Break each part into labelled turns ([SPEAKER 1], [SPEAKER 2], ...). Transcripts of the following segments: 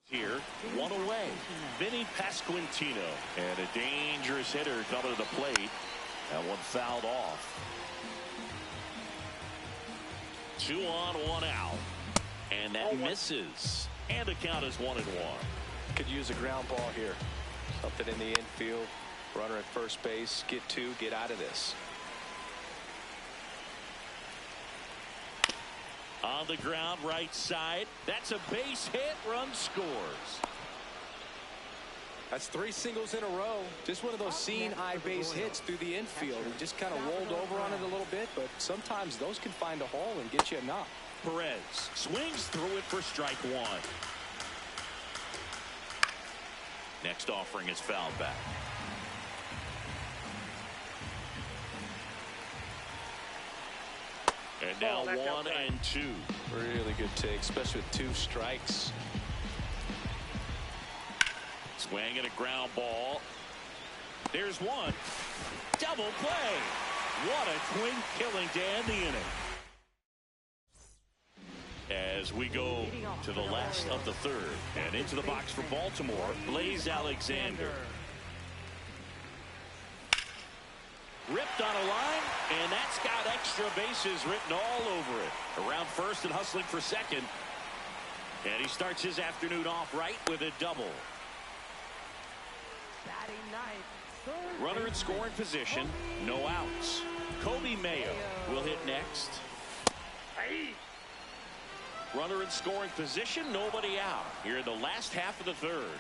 [SPEAKER 1] Here, one away. Vinny Pasquantino. And a dangerous hitter coming to the plate. That one fouled off. 2 on, 1 out. And that misses. And the count is 1-1.
[SPEAKER 2] Could use a ground ball here. Something in the infield. Runner at first base. Get 2. Get out of this.
[SPEAKER 1] On the ground, right side. That's a base hit. Run scores.
[SPEAKER 2] That's 3 singles in a row. Just one of those seeing eye base hits through the infield. He just kind of rolled over on it a little bit, but sometimes those can find a hole and get you a knock.
[SPEAKER 1] Perez swings through it for strike 1. Next offering is fouled back. And now 1 and 2.
[SPEAKER 2] Really good take, especially with 2 strikes.
[SPEAKER 1] Swing and a ground ball. There's 1. Double play. What a twin killing to end the inning. As we go to the last of the 3rd. And into the box for Baltimore, Blaze Alexander. Ripped on a line, and that's got extra bases written all over it. Around first and hustling for second. And he starts his afternoon off right with a double. Runner in scoring position, no outs. Kobe Mayo will hit next. Runner in scoring position, nobody out. Here in the last half of the 3rd.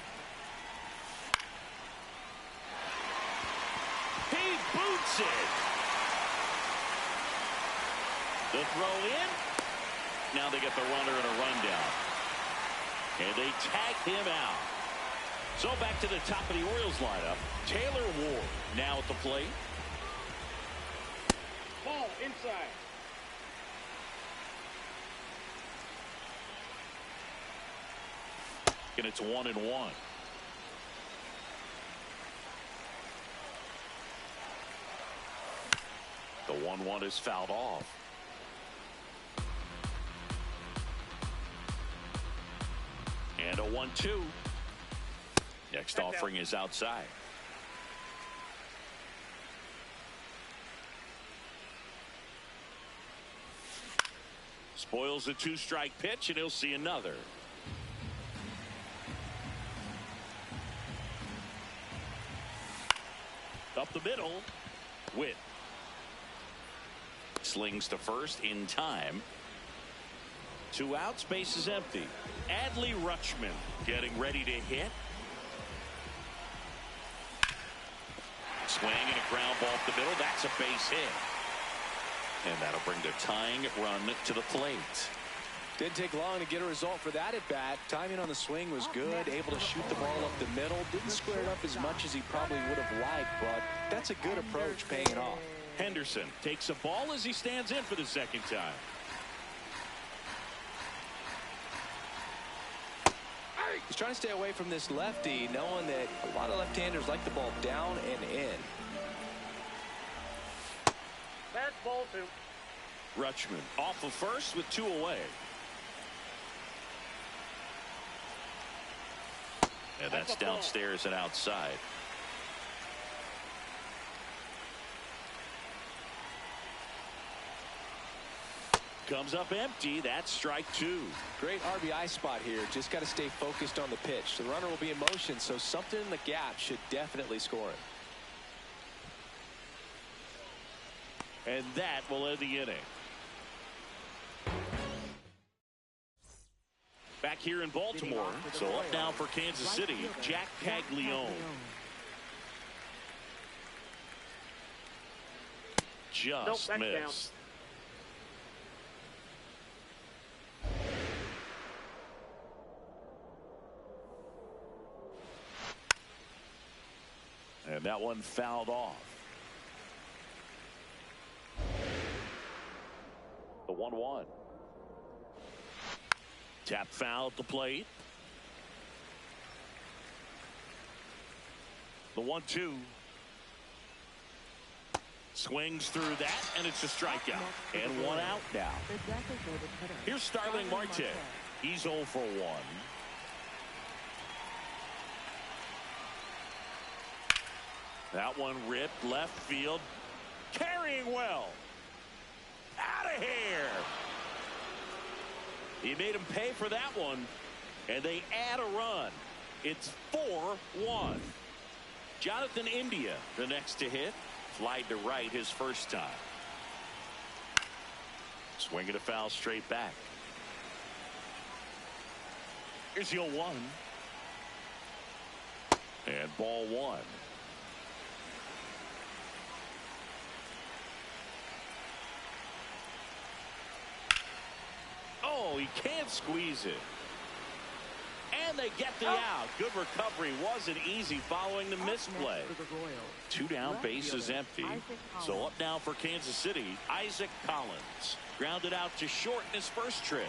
[SPEAKER 1] He boots it. The throw in. Now they get the runner in a rundown. And they tag him out. So back to the top of the Orioles lineup. Taylor Ward now at the plate.
[SPEAKER 3] Ball inside.
[SPEAKER 1] And it's 1-1. The 1-1 is fouled off. And a 1-2. Next offering is outside. Spoils the 2-strike pitch, and he'll see another. Up the middle. Witt. Slings to first in time. 2 outs, base is empty. Adley Rutschman getting ready to hit. Swing and a ground ball up the middle. That's a base hit. And that'll bring the tying run to the plate.
[SPEAKER 2] Didn't take long to get a result for that at bat. Timing on the swing was good. Able to shoot the ball up the middle. Didn't square it up as much as he probably would have liked, but that's a good approach, paying it off.
[SPEAKER 1] Henderson takes a ball as he stands in for the 2nd time.
[SPEAKER 2] He's trying to stay away from this lefty, knowing that a lot of left-handers like the ball down and in.
[SPEAKER 3] That's ball 2.
[SPEAKER 1] Rutschman off of first with 2 away. And that's downstairs and outside. Comes up empty. That's strike 2.
[SPEAKER 2] Great RBI spot here. Just got to stay focused on the pitch. The runner will be in motion, so something in the gap should definitely score it.
[SPEAKER 1] And that will end the inning. Back here in Baltimore. So up now for Kansas City, Jack Caglione. Just missed. And that one fouled off. The 1-1. Tap foul at the plate. The 1-2. Swings through that, and it's a strikeout. And 1 out now. Here's Starling Marte. He's 0 for 1. That one ripped left field. Carrying well. Out of here. He made him pay for that one. And they add a run. It's 4-1. Jonathan India, the next to hit. Flied to right his first time. Swinging a foul straight back. Here's the 0-1. And ball one. Oh, he can't squeeze it. And they get the out. Good recovery. Wasn't easy following the misplay. 2 down, bases empty. So up now for Kansas City, Isaac Collins. Grounded out to short in his first trip.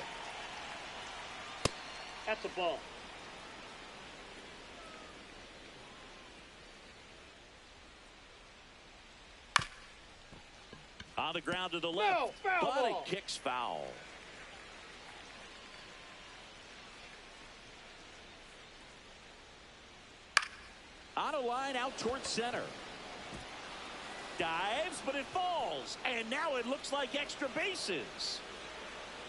[SPEAKER 3] That's a ball.
[SPEAKER 1] On the ground to the left.
[SPEAKER 3] No, foul
[SPEAKER 1] but
[SPEAKER 3] ball.
[SPEAKER 1] it kicks foul. On a line out towards center. Dives, but it falls. And now it looks like extra bases.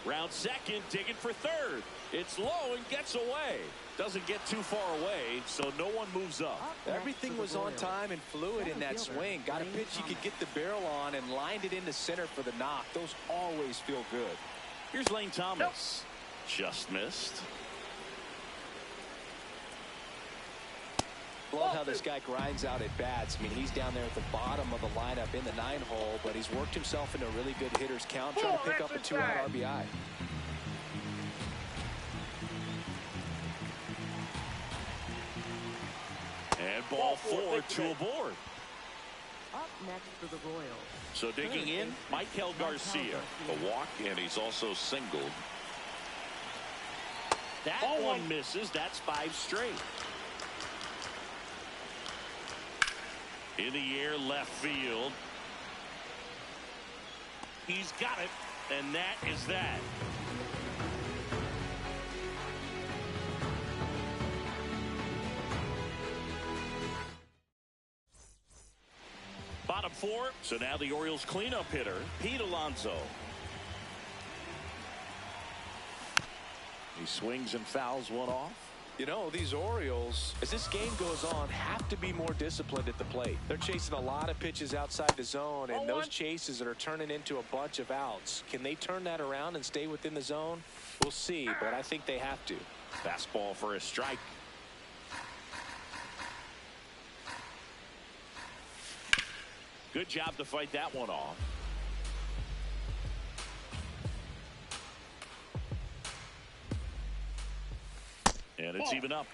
[SPEAKER 1] Round second, digging for third. It's low and gets away. Doesn't get too far away, so no one moves up.
[SPEAKER 2] Everything was on time and fluid in that swing. Got a pitch you could get the barrel on and lined it into center for the knock. Those always feel good.
[SPEAKER 1] Here's Lane Thomas. Just missed.
[SPEAKER 2] Love how this guy grinds out at bats. I mean, he's down there at the bottom of the lineup in the 9-hole, but he's worked himself into a really good hitter's count, trying to pick up a 2-out RBI.
[SPEAKER 1] And ball 4, 2 aboard.
[SPEAKER 4] Up next for the Royals.
[SPEAKER 1] So digging in, Michael Garcia.
[SPEAKER 5] A walk, and he's also singled.
[SPEAKER 1] That one misses. That's 5 straight. In the air, left field. He's got it, and that is that. Bottom 4, so now the Orioles cleanup hitter, Pete Alonso. He swings and fouls one off.
[SPEAKER 2] You know, these Orioles, as this game goes on, have to be more disciplined at the plate. They're chasing a lot of pitches outside the zone, and those chases that are turning into a bunch of outs. Can they turn that around and stay within the zone? We'll see, but I think they have to.
[SPEAKER 1] Fastball for a strike. Good job to fight that one off. And it's even up.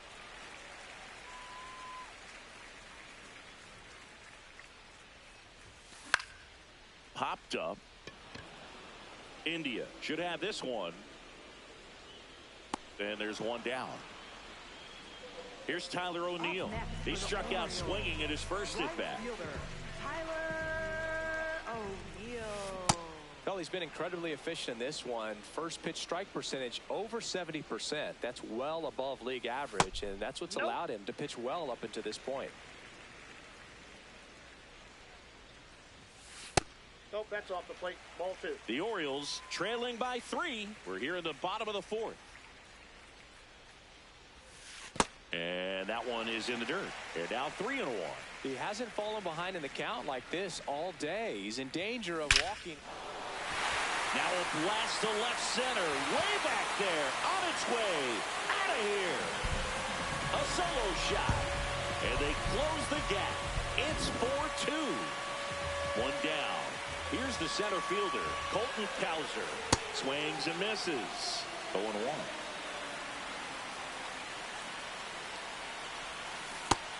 [SPEAKER 1] Popped up. India should have this one. And there's one down. Here's Tyler O'Neill. He struck out swinging at his first at bat.
[SPEAKER 2] Well, he's been incredibly efficient in this one. First pitch strike percentage over 70%. That's well above league average, and that's what's allowed him to pitch well up until this point.
[SPEAKER 3] Nope, that's off the plate. Ball 2.
[SPEAKER 1] The Orioles trailing by 3. We're here in the bottom of the 4th. And that one is in the dirt. They're down 3-1.
[SPEAKER 2] He hasn't fallen behind in the count like this all day. He's in danger of walking.
[SPEAKER 1] Now a blast to left center. Way back there. On its way. Out of here. A solo shot. And they close the gap. It's 4-2. One down. Here's the center fielder, Colton Cowser. Swings and misses. 0-1.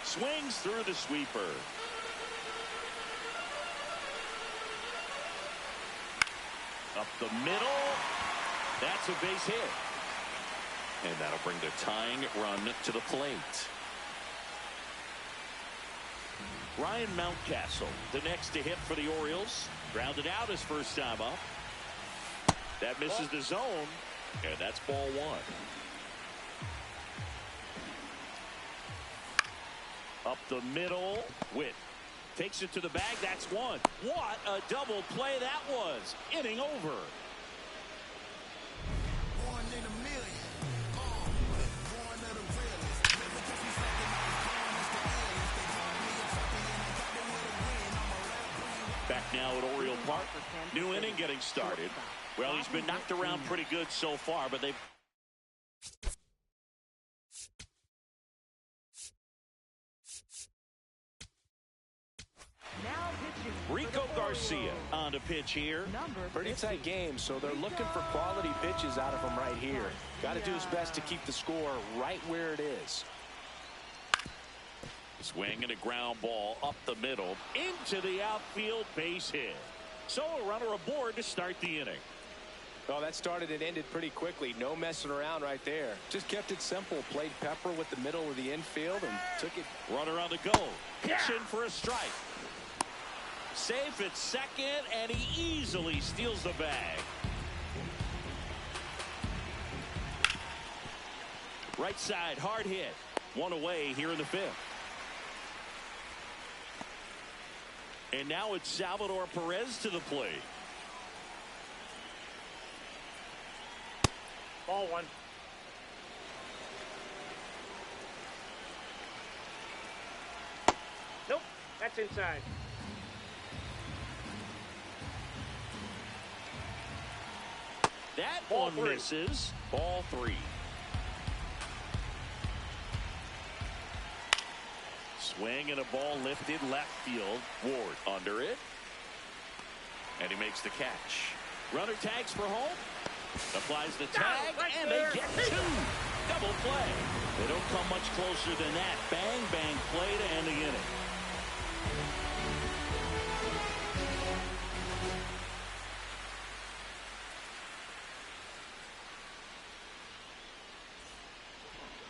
[SPEAKER 1] Swings through the sweeper. Up the middle. That's a base hit.
[SPEAKER 5] And that'll bring the tying run to the plate.
[SPEAKER 1] Ryan Mountcastle, the next to hit for the Orioles. Grounded out his first time up. That misses the zone. And that's ball 1. Up the middle. Witt Takes it to the bag. That's one. What a double play that was. Inning over. Back now at Oriole Park. New inning getting started. Well, he's been knocked around pretty good so far, but they've... Rico Garcia on to pitch here.
[SPEAKER 2] Pretty tight game, so they're looking for quality pitches out of him right here. Got to do his best to keep the score right where it is.
[SPEAKER 1] Swing and a ground ball up the middle into the outfield, base hit. So a runner aboard to start the inning.
[SPEAKER 2] Well, that started and ended pretty quickly. No messing around right there. Just kept it simple. Played pepper with the middle of the infield and took it.
[SPEAKER 1] Runner on the go. Pitching for a strike. Safe at second, and he easily steals the bag. Right side, hard hit. One away here in the fifth. And now it's Salvador Perez to the plate.
[SPEAKER 3] Ball one. Nope, that's inside.
[SPEAKER 1] That
[SPEAKER 3] Ball
[SPEAKER 1] one
[SPEAKER 3] three.
[SPEAKER 1] misses. Ball three. Swing and a ball lifted left field. Ward under it. And he makes the catch. Runner tags for home. Applies the tag,
[SPEAKER 3] right
[SPEAKER 1] and
[SPEAKER 3] there.
[SPEAKER 1] they get two. Double play. They don't come much closer than that. Bang, bang play to end the inning.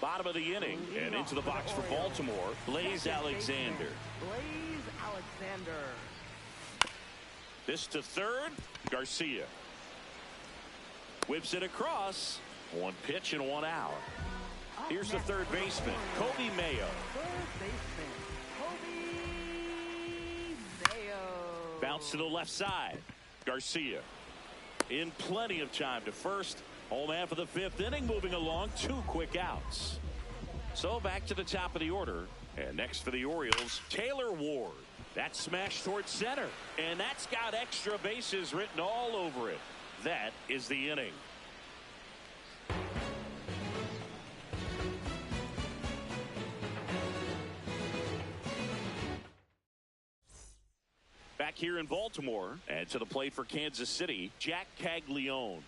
[SPEAKER 1] Bottom of the inning, and into the box for Baltimore, Blaze Alexander.
[SPEAKER 4] Blaze Alexander.
[SPEAKER 1] This to third, Garcia. Whips it across. One pitch and one out. Here's the third baseman, Kobe Mayo.
[SPEAKER 4] Third baseman, Kobe Mayo.
[SPEAKER 1] Bounce to the left side. Garcia in plenty of time to first. Home half of the fifth inning, moving along. 2 quick outs. So back to the top of the order. And next for the Orioles, Taylor Ward. That smash towards center. And that's got extra bases written all over it. That is the inning. Back here in Baltimore, and to the plate for Kansas City, Jack Caglione.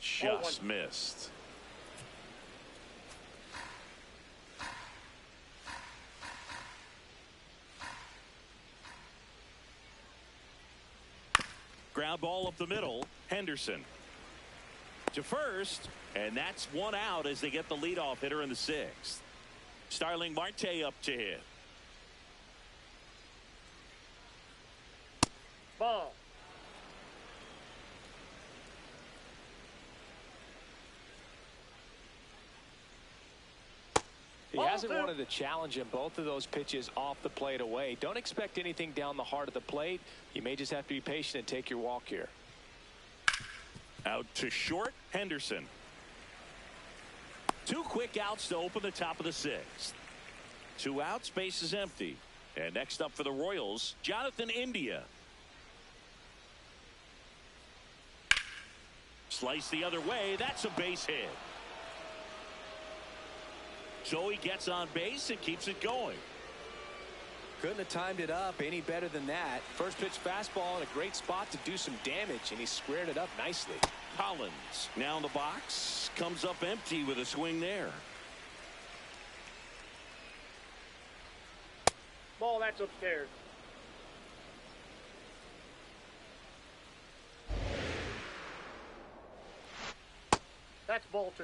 [SPEAKER 1] Just missed. Ground ball up the middle. Henderson to first, and that's one out as they get the leadoff hitter in the sixth. Starling Marte up to hit.
[SPEAKER 3] Ball.
[SPEAKER 2] He hasn't wanted to challenge him. Both of those pitches off the plate away. Don't expect anything down the heart of the plate. You may just have to be patient and take your walk here.
[SPEAKER 1] Out to short, Henderson. 2 quick outs to open the top of the sixth. 2 outs, base is empty. And next up for the Royals, Jonathan India. Slice the other way. That's a base hit. So he gets on base and keeps it going.
[SPEAKER 2] Couldn't have timed it up any better than that. First pitch fastball in a great spot to do some damage, and he squared it up nicely.
[SPEAKER 1] Collins now in the box, comes up empty with a swing there.
[SPEAKER 3] Ball, that's upstairs. That's ball 2.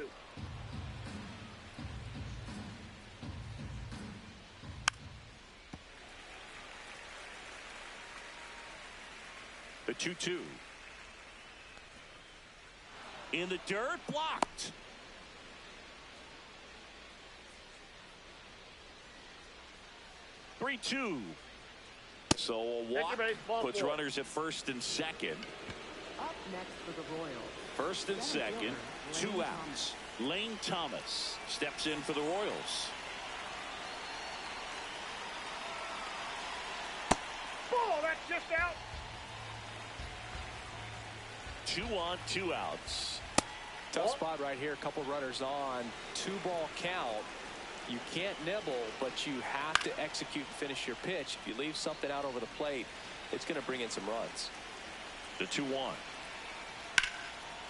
[SPEAKER 1] The 2-2. In the dirt, blocked. 3-2. So a walk puts runners at first and second.
[SPEAKER 4] Up next for the Royals.
[SPEAKER 1] First and second, 2 outs. Lane Thomas steps in for the Royals.
[SPEAKER 3] Oh, that's just out.
[SPEAKER 1] 2 on, 2 outs.
[SPEAKER 2] Tough spot right here. A couple runners on. 2-ball count. You can't nibble, but you have to execute and finish your pitch. If you leave something out over the plate, it's going to bring in some runs.
[SPEAKER 1] The 2-1.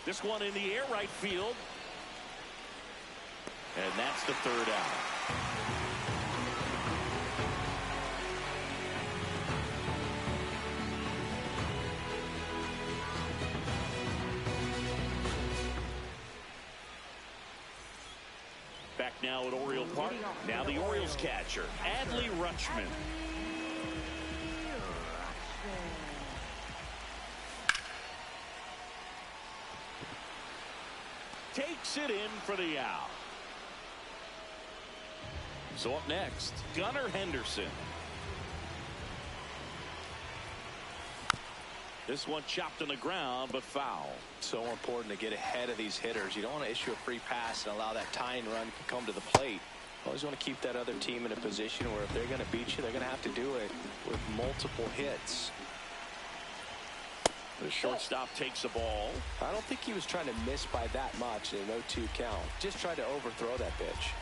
[SPEAKER 1] This one in the air, right field. And that's the 3rd out. Back now at Oriole Park. Now the Orioles catcher, Adley Rutschman. Takes it in for the out. So up next, Gunnar Henderson. This one chopped on the ground, but foul.
[SPEAKER 2] So important to get ahead of these hitters. You don't want to issue a free pass and allow that tying run to come to the plate. Always want to keep that other team in a position where if they're going to beat you, they're going to have to do it with multiple hits.
[SPEAKER 1] The shortstop takes the ball.
[SPEAKER 2] I don't think he was trying to miss by that much in an 0-2 count. Just tried to overthrow that pitch.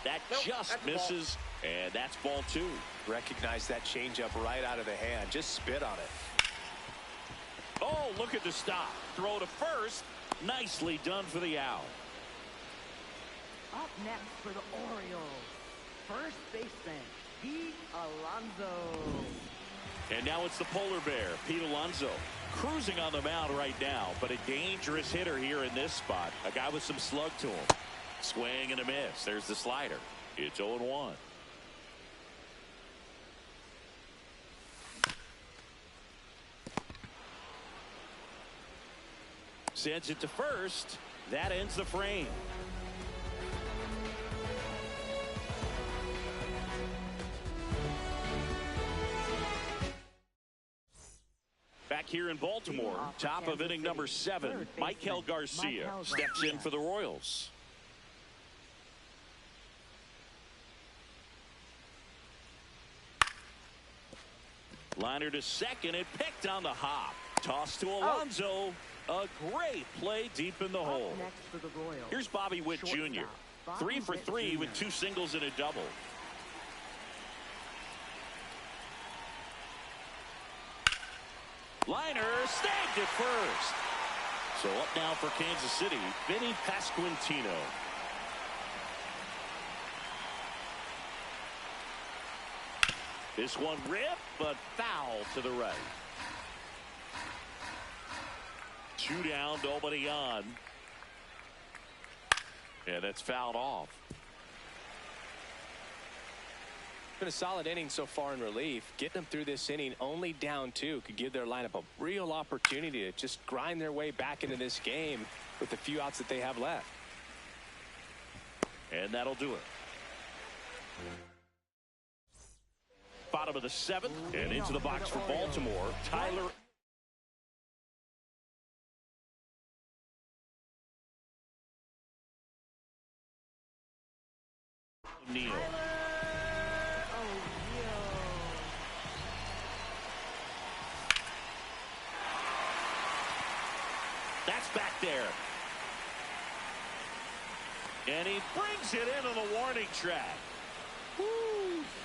[SPEAKER 1] That just misses, and that's ball 2.
[SPEAKER 2] Recognize that changeup right out of the hand. Just spit on it.
[SPEAKER 1] Oh, look at the stop. Throw to first. Nicely done for the out.
[SPEAKER 4] Up next for the Orioles. First baseman, Pete Alonso.
[SPEAKER 1] And now it's the polar bear, Pete Alonso, cruising on the mound right now, but a dangerous hitter here in this spot. A guy with some slug to him. Swing and a miss. There's the slider. It's 0-1. Sends it to first. That ends the frame. Back here in Baltimore, top of inning number 7, Maikel Garcia steps in for the Royals. Liner to second, it picked on the hop. Toss to Alonso. A great play deep in the hole.
[SPEAKER 4] Next for the Royals.
[SPEAKER 1] Here's Bobby Witt Jr. 3 for 3 with 2 singles and a double. Liner snagged it first. So up now for Kansas City, Vinny Pasquantino. This one ripped, but foul to the right. 2 down, nobody on. Yeah, that's fouled off.
[SPEAKER 2] Been a solid inning so far in relief. Getting them through this inning only down 2 could give their lineup a real opportunity to just grind their way back into this game with the few outs that they have left.
[SPEAKER 1] And that'll do it. Bottom of the 7th, and into the box for Baltimore, Tyler O'Neill. That's back there. And he brings it in on the warning track.
[SPEAKER 2] Woo!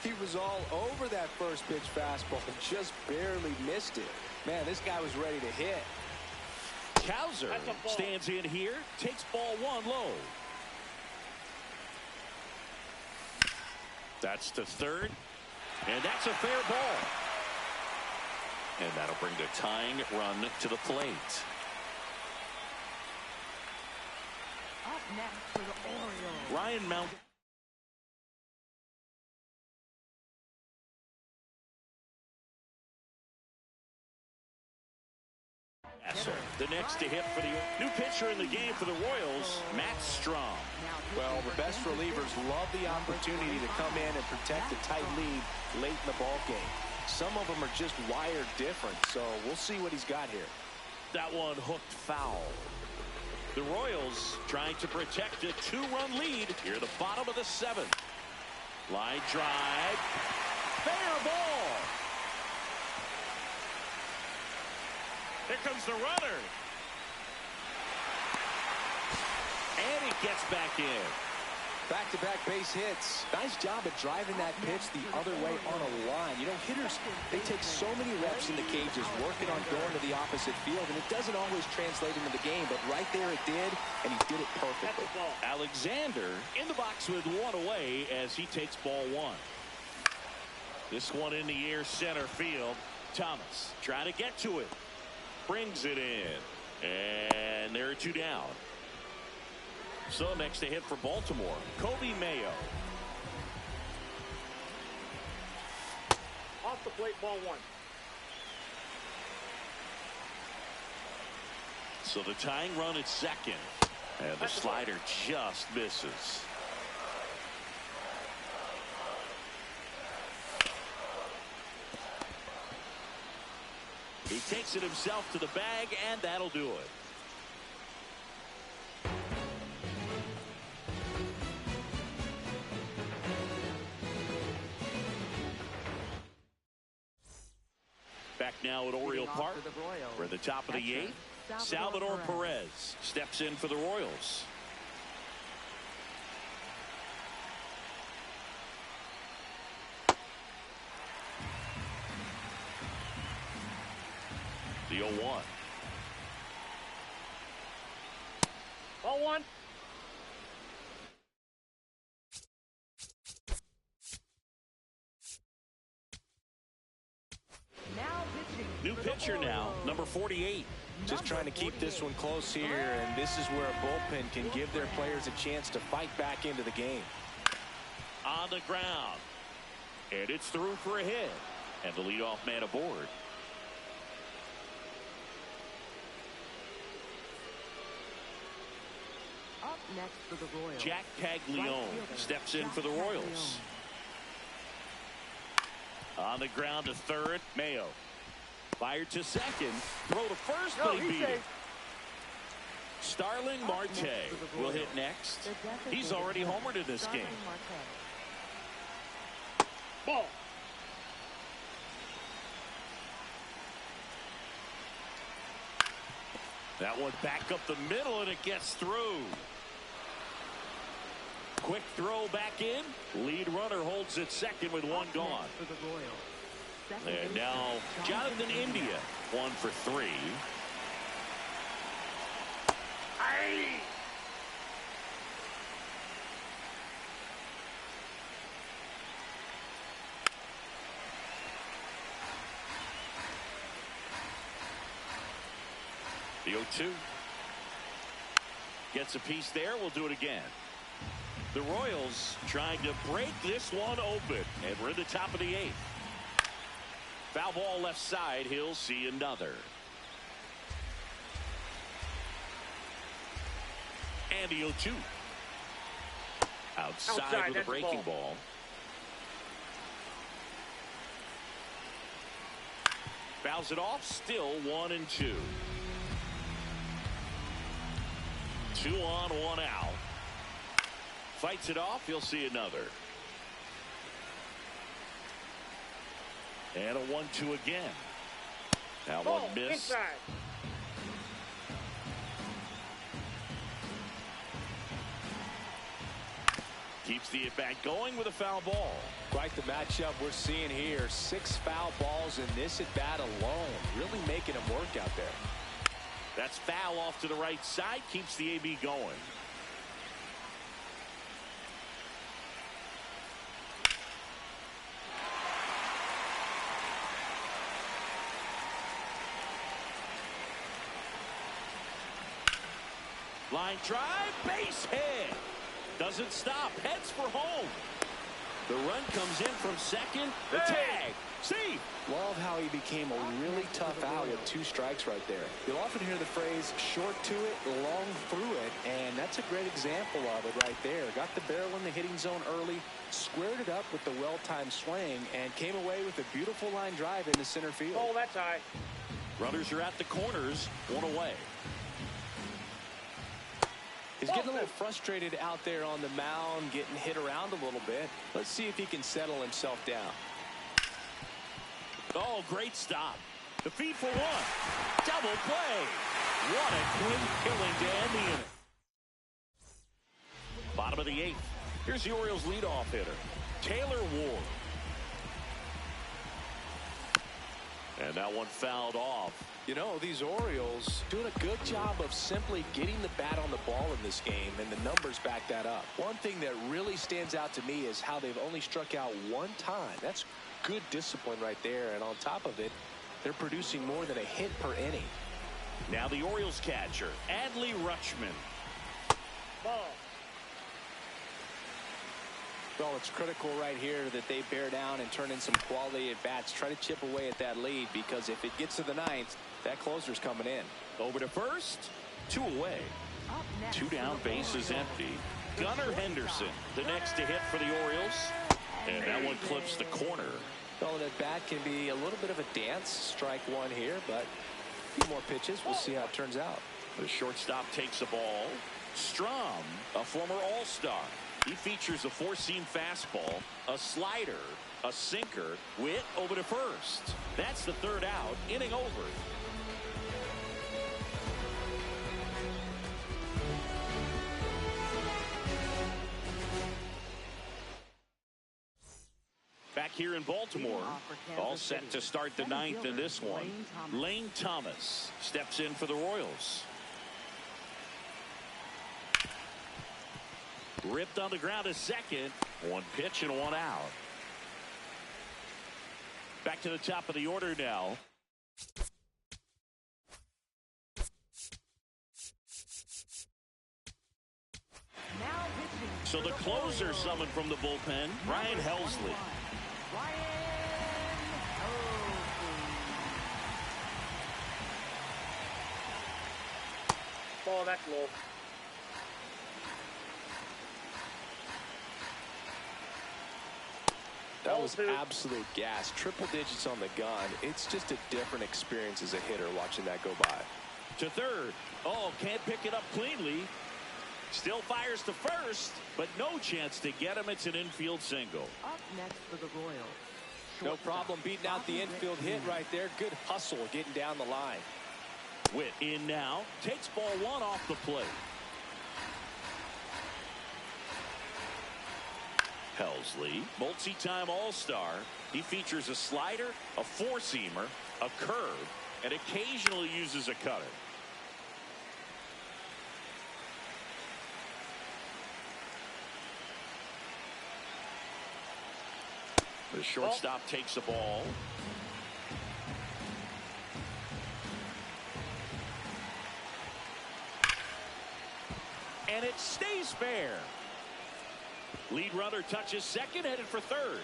[SPEAKER 2] He was all over that first pitch fastball, just barely missed it. Man, this guy was ready to hit.
[SPEAKER 1] Cowser stands in here, takes ball 1 low. That's the 3rd, and that's a fair ball. And that'll bring the tying run to the plate.
[SPEAKER 4] Up next for the Orioles.
[SPEAKER 1] Ryan Mount. The next to hit for the new pitcher in the game for the Royals, Matt Strom.
[SPEAKER 2] Well, the best relievers love the opportunity to come in and protect a tight lead late in the ball game. Some of them are just wired different, so we'll see what he's got here.
[SPEAKER 1] That one hooked foul. The Royals trying to protect a two-run lead here at the bottom of the seventh. Line drive. Fair ball. Here comes the runner. And he gets back in.
[SPEAKER 2] Back-to-back base hits. Nice job at driving that pitch the other way on a line. You know, hitters, they take so many reps in the cages working on going to the opposite field, and it doesn't always translate into the game, but right there it did, and he did it perfectly.
[SPEAKER 1] Alexander in the box with one away as he takes ball one. This one in the air center field. Thomas trying to get to it. Brings it in. And there are two down. So next to hit for Baltimore, Kobe Mayo.
[SPEAKER 3] Off the plate, ball one.
[SPEAKER 1] So the tying run at second. And the slider just misses. He takes it himself to the bag, and that'll do it. Back now at Oriole Park, for the top of the eighth, Salvador Perez steps in for the Royals. The 0-1.
[SPEAKER 3] Ball one.
[SPEAKER 1] New pitcher now, number 48.
[SPEAKER 2] Just trying to keep this one close here, and this is where a bullpen can give their players a chance to fight back into the game.
[SPEAKER 1] On the ground. And it's through for a hit. And the leadoff man aboard.
[SPEAKER 4] Up next for the Royals,
[SPEAKER 1] Jack Caglione steps in for the Royals. On the ground to third, Mayo. Fired to second. Throw to first, but he beat it. Starling Marte will hit next. He's already homered in this game.
[SPEAKER 3] Ball.
[SPEAKER 1] That one back up the middle, and it gets through. Quick throw back in. Lead runner holds it second with one gone. And now Jonathan India, 1 for 3. The 0-2. Gets a piece there. We'll do it again. The Royals trying to break this one open. And we're in the top of the eighth. Foul ball left side. He'll see another. And the 0-2. Outside with a breaking ball. Fouls it off. Still 1-2. 2 on, 1 out. Fights it off. He'll see another. And a 1-2 again. Now one miss.
[SPEAKER 3] Inside.
[SPEAKER 1] Keeps the at-bat going with a foul ball.
[SPEAKER 2] Quite the matchup we're seeing here. 6 foul balls in this at-bat alone. Really making them work out there.
[SPEAKER 1] That's foul off to the right side. Keeps the AB going. Line drive, base hit. Doesn't stop, heads for home. The run comes in from second. The tag. See?
[SPEAKER 2] Love how he became a really tough out with 2 strikes right there. You'll often hear the phrase short to it, long through it, and that's a great example of it right there. Got the barrel in the hitting zone early, squared it up with the well-timed swing, and came away with a beautiful line drive into center field.
[SPEAKER 3] Oh, that's high.
[SPEAKER 1] Runners are at the corners, 1 away.
[SPEAKER 2] He's getting a little frustrated out there on the mound, getting hit around a little bit. Let's see if he can settle himself down.
[SPEAKER 1] Oh, great stop. The feed for 1. Double play. What a quick killing to end the inning. Bottom of the 8th. Here's the Orioles leadoff hitter, Taylor Ward. And that one fouled off.
[SPEAKER 2] You know, these Orioles doing a good job of simply getting the bat on the ball in this game, and the numbers back that up. One thing that really stands out to me is how they've only struck out 1 time. That's good discipline right there, and on top of it, they're producing more than a hit per inning.
[SPEAKER 1] Now the Orioles catcher, Adley Rutschman.
[SPEAKER 3] Ball.
[SPEAKER 2] Well, it's critical right here that they bear down and turn in some quality at bats. Try to chip away at that lead, because if it gets to the 9th, that closer's coming in.
[SPEAKER 1] Over to first, 2 away. 2 down, bases empty. Gunnar Henderson, the next to hit for the Orioles. And that one clips the corner.
[SPEAKER 2] Well, that bat can be a little bit of a dance. Strike 1 here, but a few more pitches. We'll see how it turns out.
[SPEAKER 1] The shortstop takes the ball. Strom, a former All-Star. He features a 4-seam fastball, a slider, a sinker, with over to first. That's the 3rd out. Inning over. Back here in Baltimore, all set to start the 9th in this one. Lane Thomas steps in for the Royals. Ripped on the ground to second. 1 pitch and 1 out. Back to the top of the order now. So the closer summoned from the bullpen, Ryan Helsley.
[SPEAKER 3] Ball, that's low.
[SPEAKER 2] That was absolute gas. Triple digits on the gun. It's just a different experience as a hitter watching that go by.
[SPEAKER 1] To third. Oh, can't pick it up cleanly. Still fires to first, but no chance to get him. It's an infield single.
[SPEAKER 4] Up next for the Royals.
[SPEAKER 2] No problem beating out the infield hit right there. Good hustle getting down the line.
[SPEAKER 1] Witt in now. Takes ball 1 off the plate. Helsley, multi-time All-Star. He features a slider, a 4-seamer, a curve, and occasionally uses a cutter. The shortstop takes the ball. And it stays fair. Lead runner touches second, headed for third.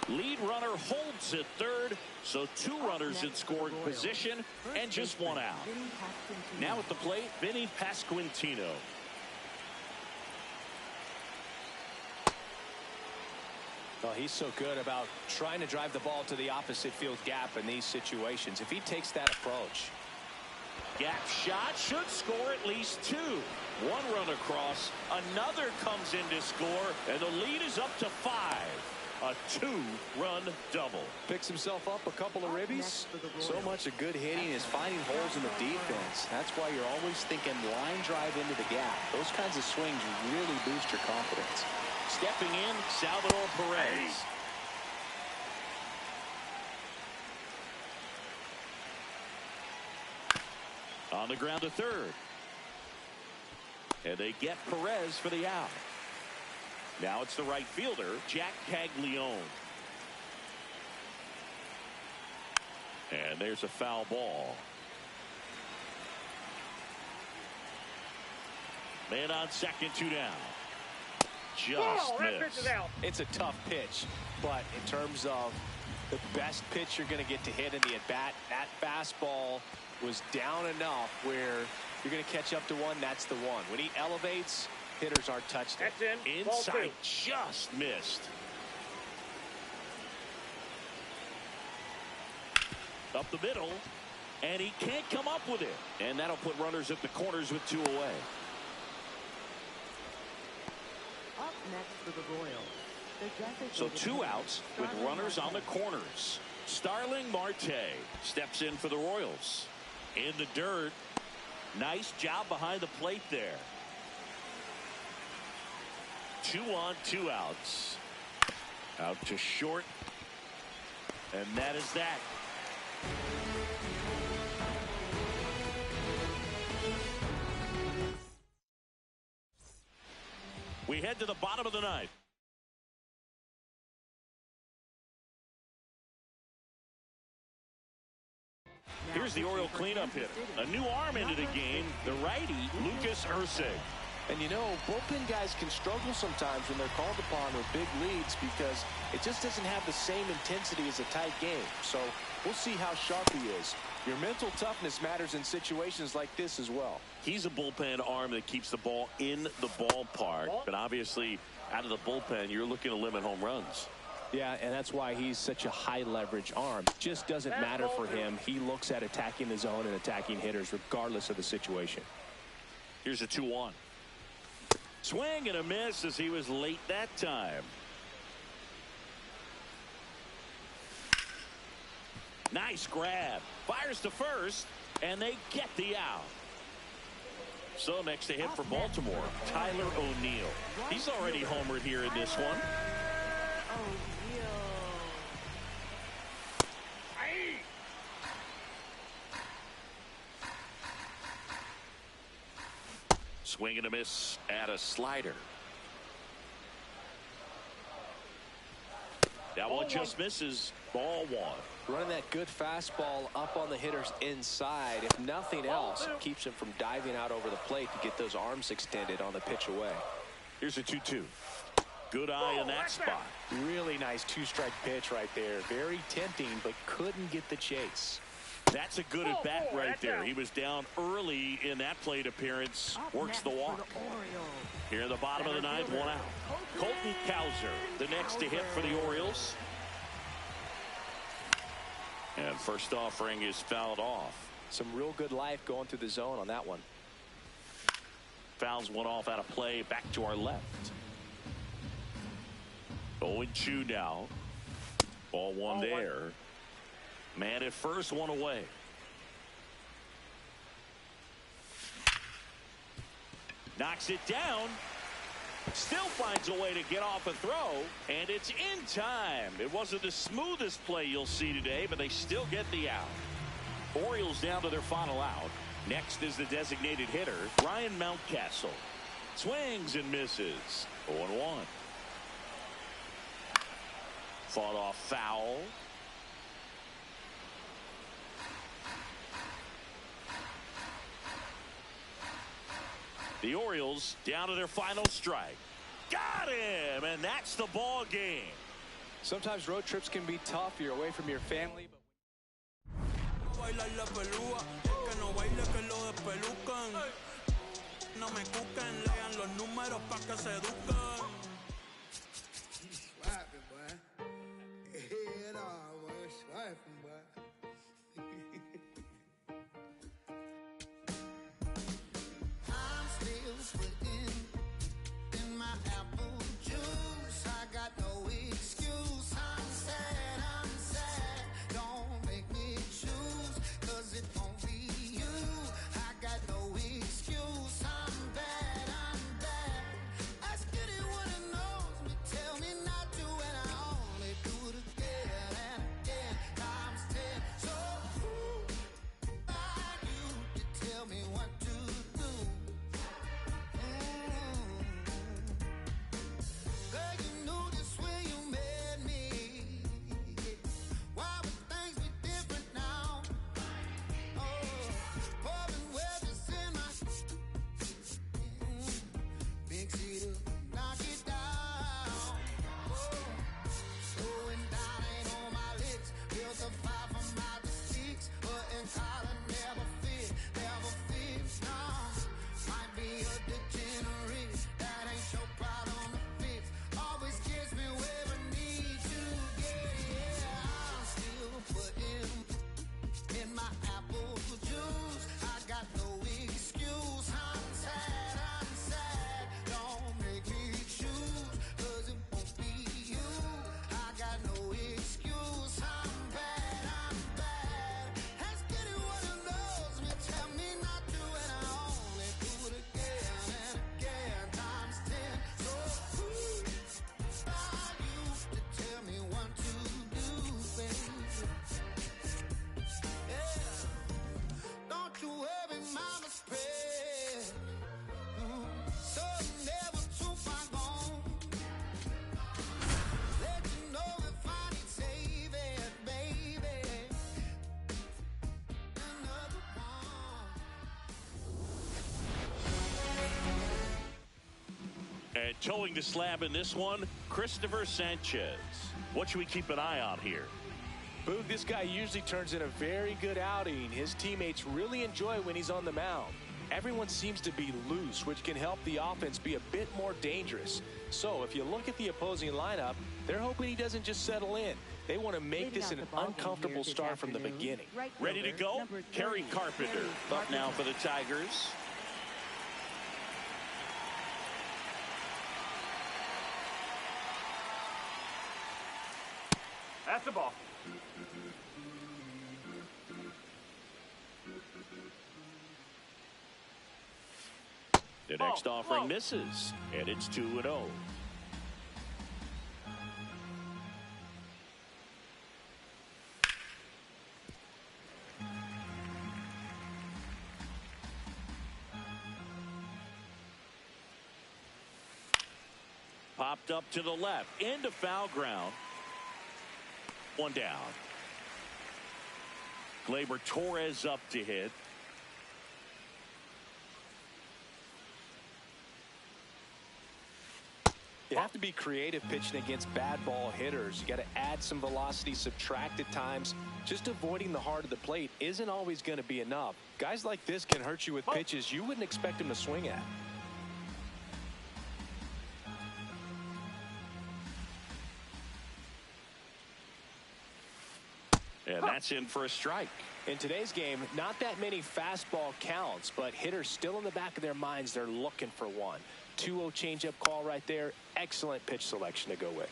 [SPEAKER 1] Lead runner holds at third, so 2 runners in scoring position and just 1 out. Now at the plate, Vinny Pasquantino.
[SPEAKER 2] Well, he's so good about trying to drive the ball to the opposite field gap in these situations. If he takes that approach.
[SPEAKER 1] Gap shot should score at least 2. 1 run across, another comes in to score, and the lead is up to 5. A 2-run double.
[SPEAKER 2] Picks himself up a couple of ribbies. So much of good hitting is finding holes in the defense. That's why you're always thinking line drive into the gap. Those kinds of swings really boost your confidence.
[SPEAKER 1] Stepping in, Salvador Perez. On the ground to third. And they get Perez for the out. Now it's the right fielder, Jack Caglione. And there's a foul ball. Man on second, 2 down. just
[SPEAKER 3] That pitch is
[SPEAKER 1] missed.
[SPEAKER 3] out.
[SPEAKER 2] It's a tough pitch, but in terms of the best pitch you're going to get to hit in the at-bat, that fastball was down enough where you're going to catch up to one. That's the one. When he elevates, hitters aren't touched it.
[SPEAKER 3] That's in. Ball
[SPEAKER 1] Inside,
[SPEAKER 3] two.
[SPEAKER 1] just missed. Up the middle, and he can't come up with it. And that'll put runners at the corners with 2 away.
[SPEAKER 4] Up next for the Royals, the designated
[SPEAKER 1] So 2
[SPEAKER 4] hitter,
[SPEAKER 1] outs with
[SPEAKER 4] Starling
[SPEAKER 1] runners on the
[SPEAKER 4] Marte.
[SPEAKER 1] corners. Starling Marte steps in for the Royals. In the dirt. Nice job behind the plate there. 2 on, 2 outs. Out to short. And that is that. We head to the bottom of the ninth. Here's the Oriole cleanup hitter. A new arm into the game, the righty, Lucas Erceg.
[SPEAKER 2] And you know, bullpen guys can struggle sometimes when they're called upon with big leads because it just doesn't have the same intensity as a tight game. So we'll see how sharp he is. Your mental toughness matters in situations like this as well.
[SPEAKER 1] He's a bullpen arm that keeps the ball in the ballpark. But obviously, out of the bullpen, you're looking to limit home runs.
[SPEAKER 2] Yeah, and that's why he's such a high leverage arm. Just doesn't matter for him. He looks at attacking the zone and attacking hitters regardless of the situation.
[SPEAKER 1] Here's a 2-1. Swing and a miss as he was late that time. Nice grab. Fires to first, and they get the out. So next to hit for Baltimore, Tyler O'Neill. He's already homered here in this one. Swing and a miss at a slider. That one just misses. Ball 1.
[SPEAKER 2] Running that good fastball up on the hitter's inside. If nothing else, it keeps him from diving out over the plate to get those arms extended on the pitch away.
[SPEAKER 1] Here's a 2-2. Good eye in that spot.
[SPEAKER 2] Really nice 2-strike pitch right there. Very tempting, but couldn't get the chase.
[SPEAKER 1] That's a good at bat right there. He was down early in that plate appearance. Works the walk. Here in the bottom of the ninth, 1 out. Colton Cowser, the next to hit for the Orioles. And first offering is fouled off.
[SPEAKER 2] Some real good life going through the zone on that one.
[SPEAKER 1] Fouls one off out of play. Back to our left. 0-2 now. Ball 1 there. Man at first, 1 away. Knocks it down. Still finds a way to get off a throw. And it's in time. It wasn't the smoothest play you'll see today, but they still get the out. Orioles down to their final out. Next is the designated hitter, Ryan Mountcastle. Swings and misses. 0-1. Fought off foul. The Orioles down to their final strike. Got him, and that's the ball game.
[SPEAKER 2] Sometimes road trips can be tough. You're away from your family.
[SPEAKER 1] And towing the slab in this one, Christopher Sanchez. What should we keep an eye on here?
[SPEAKER 2] Boog, this guy usually turns in a very good outing. His teammates really enjoy when he's on the mound. Everyone seems to be loose, which can help the offense be a bit more dangerous. So if you look at the opposing lineup, they're hoping he doesn't just settle in. They want to make this an uncomfortable start from the beginning.
[SPEAKER 1] Ready to go? Kerry Carpenter up now for the Tigers.
[SPEAKER 3] That's the ball.
[SPEAKER 1] The next offering misses, and it's 2-0. Popped up to the left, into foul ground. One down. Gleyber Torres up to hit.
[SPEAKER 2] You have to be creative pitching against bad ball hitters. You got to add some velocity, subtract at times. Just avoiding the heart of the plate isn't always going to be enough. Guys like this can hurt you with pitches you wouldn't expect them to swing at.
[SPEAKER 1] And that's in for a strike.
[SPEAKER 2] In today's game, not that many fastball counts, but hitters still in the back of their minds, they're looking for one. 2-0 changeup call right there. Excellent pitch selection to go with.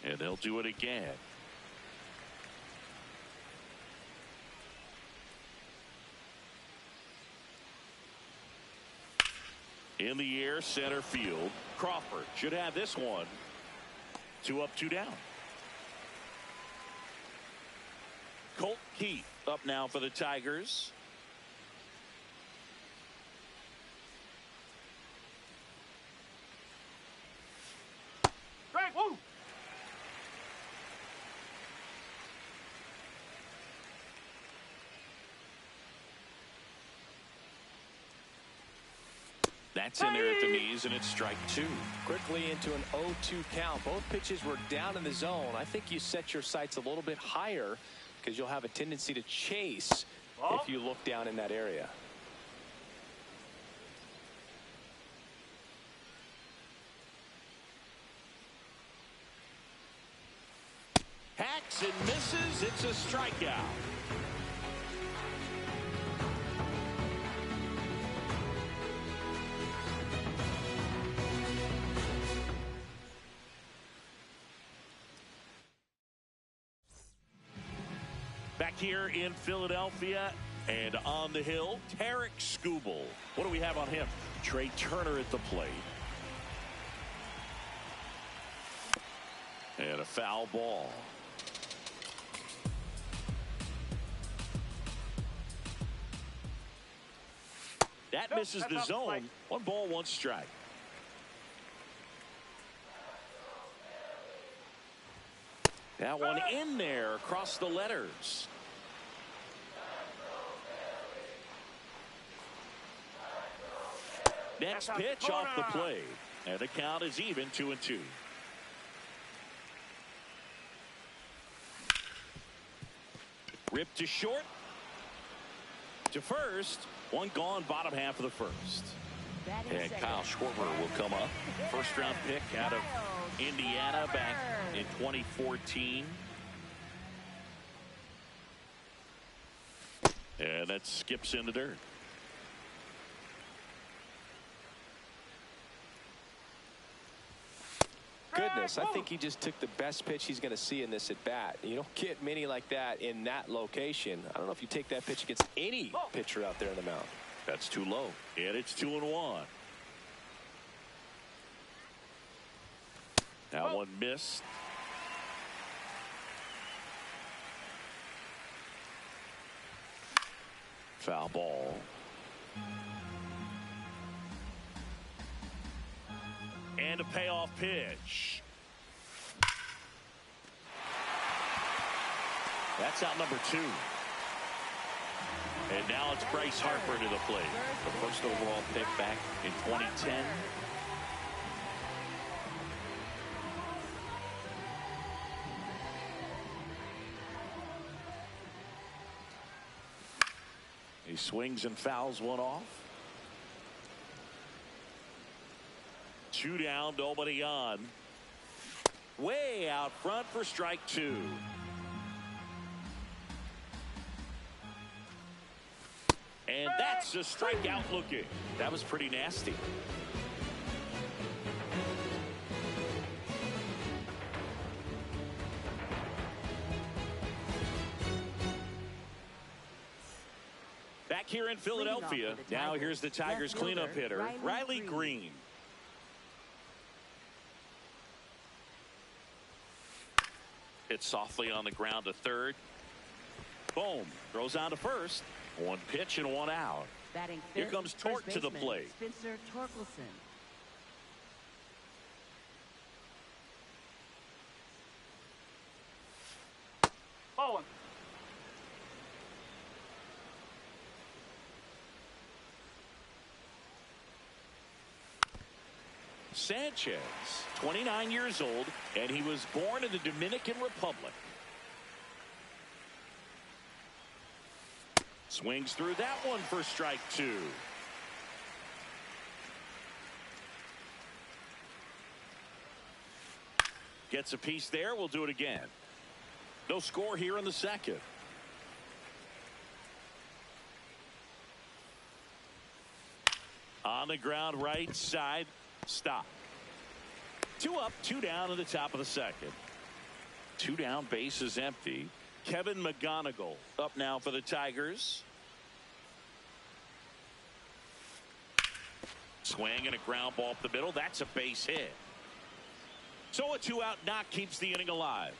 [SPEAKER 1] And they'll do it again. In the air, center field. Crawford should have this one. 2 up, 2 down. Colt Keith up now for the Tigers.
[SPEAKER 3] Strike. Woo.
[SPEAKER 1] That's in there at the knees, and it's strike 2.
[SPEAKER 2] Quickly into an 0-2 count. Both pitches were down in the zone. I think you set your sights a little bit higher because you'll have a tendency to chase if you look down in that area.
[SPEAKER 1] Hacks and misses. It's a strikeout. Back here in Philadelphia and on the hill, Tarik Skubal. What do we have on him? Trey Turner at the plate. And a foul ball. That misses the zone. 1 ball, 1 strike. That one in there across the letters. Next pitch off the plate. And the count is even, 2-2. Ripped to short. To first. 1 gone, bottom half of the first. And Kyle Schwarber will come up. First round pick out of Indiana back in 2014. And that skips in the dirt.
[SPEAKER 2] Goodness, I think he just took the best pitch he's going to see in this at bat. You don't get many like that in that location. I don't know if you take that pitch against any pitcher out there in the mound.
[SPEAKER 1] That's too low. And it's 2-1. That one missed. Foul ball. And a payoff pitch. That's out number 2. And now it's Bryce Harper to the plate.
[SPEAKER 5] The first overall pick back in 2010.
[SPEAKER 1] He swings and fouls one off. 2 down, nobody on. Way out front for strike 2. And that's a strikeout looking. That was pretty nasty. Back here in Philadelphia, now here's the Tigers cleanup hitter, Riley Green. Hit softly on the ground to third. Boom. Throws on to first. 1 pitch and 1 out.
[SPEAKER 4] Batting
[SPEAKER 1] Here
[SPEAKER 4] fifth,
[SPEAKER 1] comes Torque
[SPEAKER 4] first
[SPEAKER 1] to the
[SPEAKER 4] baseman,
[SPEAKER 1] plate.
[SPEAKER 4] Spencer Torkelson.
[SPEAKER 3] Ball 1.
[SPEAKER 1] Sanchez, 29 years old, and he was born in the Dominican Republic. Swings through that one for strike 2. Gets a piece there. We'll do it again. No score here in the second. On the ground, right side. Stop. 2 up, 2 down in the top of the second. 2 down, base is empty. Kevin McGonigal up now for the Tigers. Swing and a ground ball up the middle. That's a base hit. So a 2-out knock keeps the inning alive.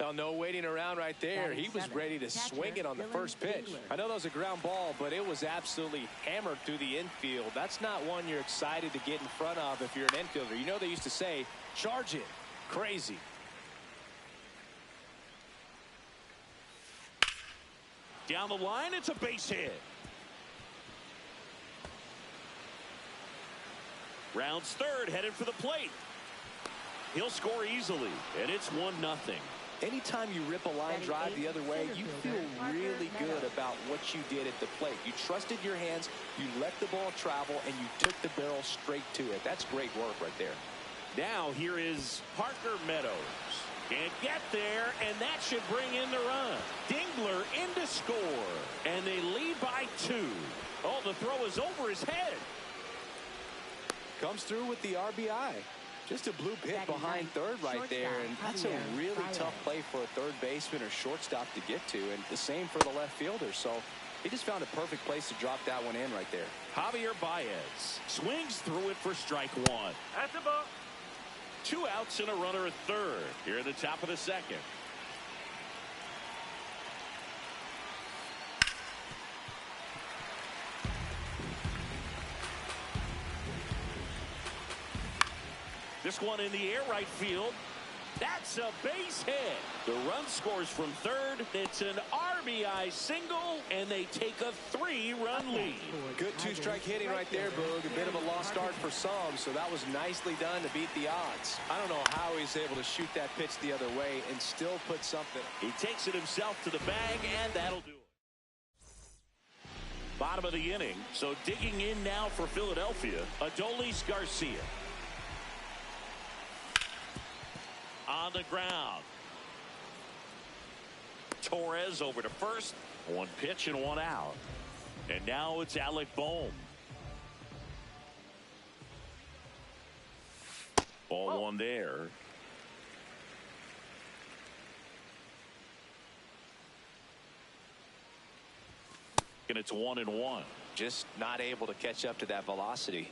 [SPEAKER 2] Now, no waiting around right there.
[SPEAKER 4] Batting
[SPEAKER 2] He was
[SPEAKER 4] seventh,
[SPEAKER 2] ready to
[SPEAKER 4] catcher
[SPEAKER 2] swing it on the
[SPEAKER 4] Dylan
[SPEAKER 2] first pitch.
[SPEAKER 4] Dingler.
[SPEAKER 2] I know that was a ground ball, but it was absolutely hammered through the infield. That's not one you're excited to get in front of if you're an infielder. You know they used to say, charge it. Crazy.
[SPEAKER 1] Down the line, it's a base hit. Rounds third, headed for the plate. He'll score easily, and it's 1-0.
[SPEAKER 2] Anytime you rip a line drive the other way, you feel really good about what you did at the plate. You trusted your hands, you let the ball travel, and you took the barrel straight to it. That's great work right there.
[SPEAKER 1] Now here is Parker Meadows. Can't get there, and that should bring in the run. Dingler in to score, and they lead by 2. Oh, the throw is over his head.
[SPEAKER 2] Comes through with the RBI. Just a bloop hit
[SPEAKER 4] Batting
[SPEAKER 2] behind
[SPEAKER 4] ninth,
[SPEAKER 2] third right there, and that's a
[SPEAKER 4] Javier
[SPEAKER 2] really
[SPEAKER 4] Baez.
[SPEAKER 2] tough play for a third baseman or shortstop to get to, and the same for the left fielder. So he just found a perfect place to drop that one in right there.
[SPEAKER 1] Javier Baez swings through it for strike 1.
[SPEAKER 3] That's the ball.
[SPEAKER 1] 2 outs and a runner at third here at the top of the second. This one in the air right field. That's a base hit. The run scores from third. It's an RBI single, and they take a 3-run lead.
[SPEAKER 2] Good two-strike hitting right there, Boog. A bit of a lost start for some, so that was nicely done to beat the odds. I don't know how he's able to shoot that pitch the other way and still put something.
[SPEAKER 1] He takes it himself to the bag, and that'll do it. Bottom of the inning, so digging in now for Philadelphia, Adolis Garcia. On the ground. Torres over to first. 1 pitch and 1 out. And now it's Alec Bohm. Ball 1 there. And it's 1-1.
[SPEAKER 2] Just not able to catch up to that velocity.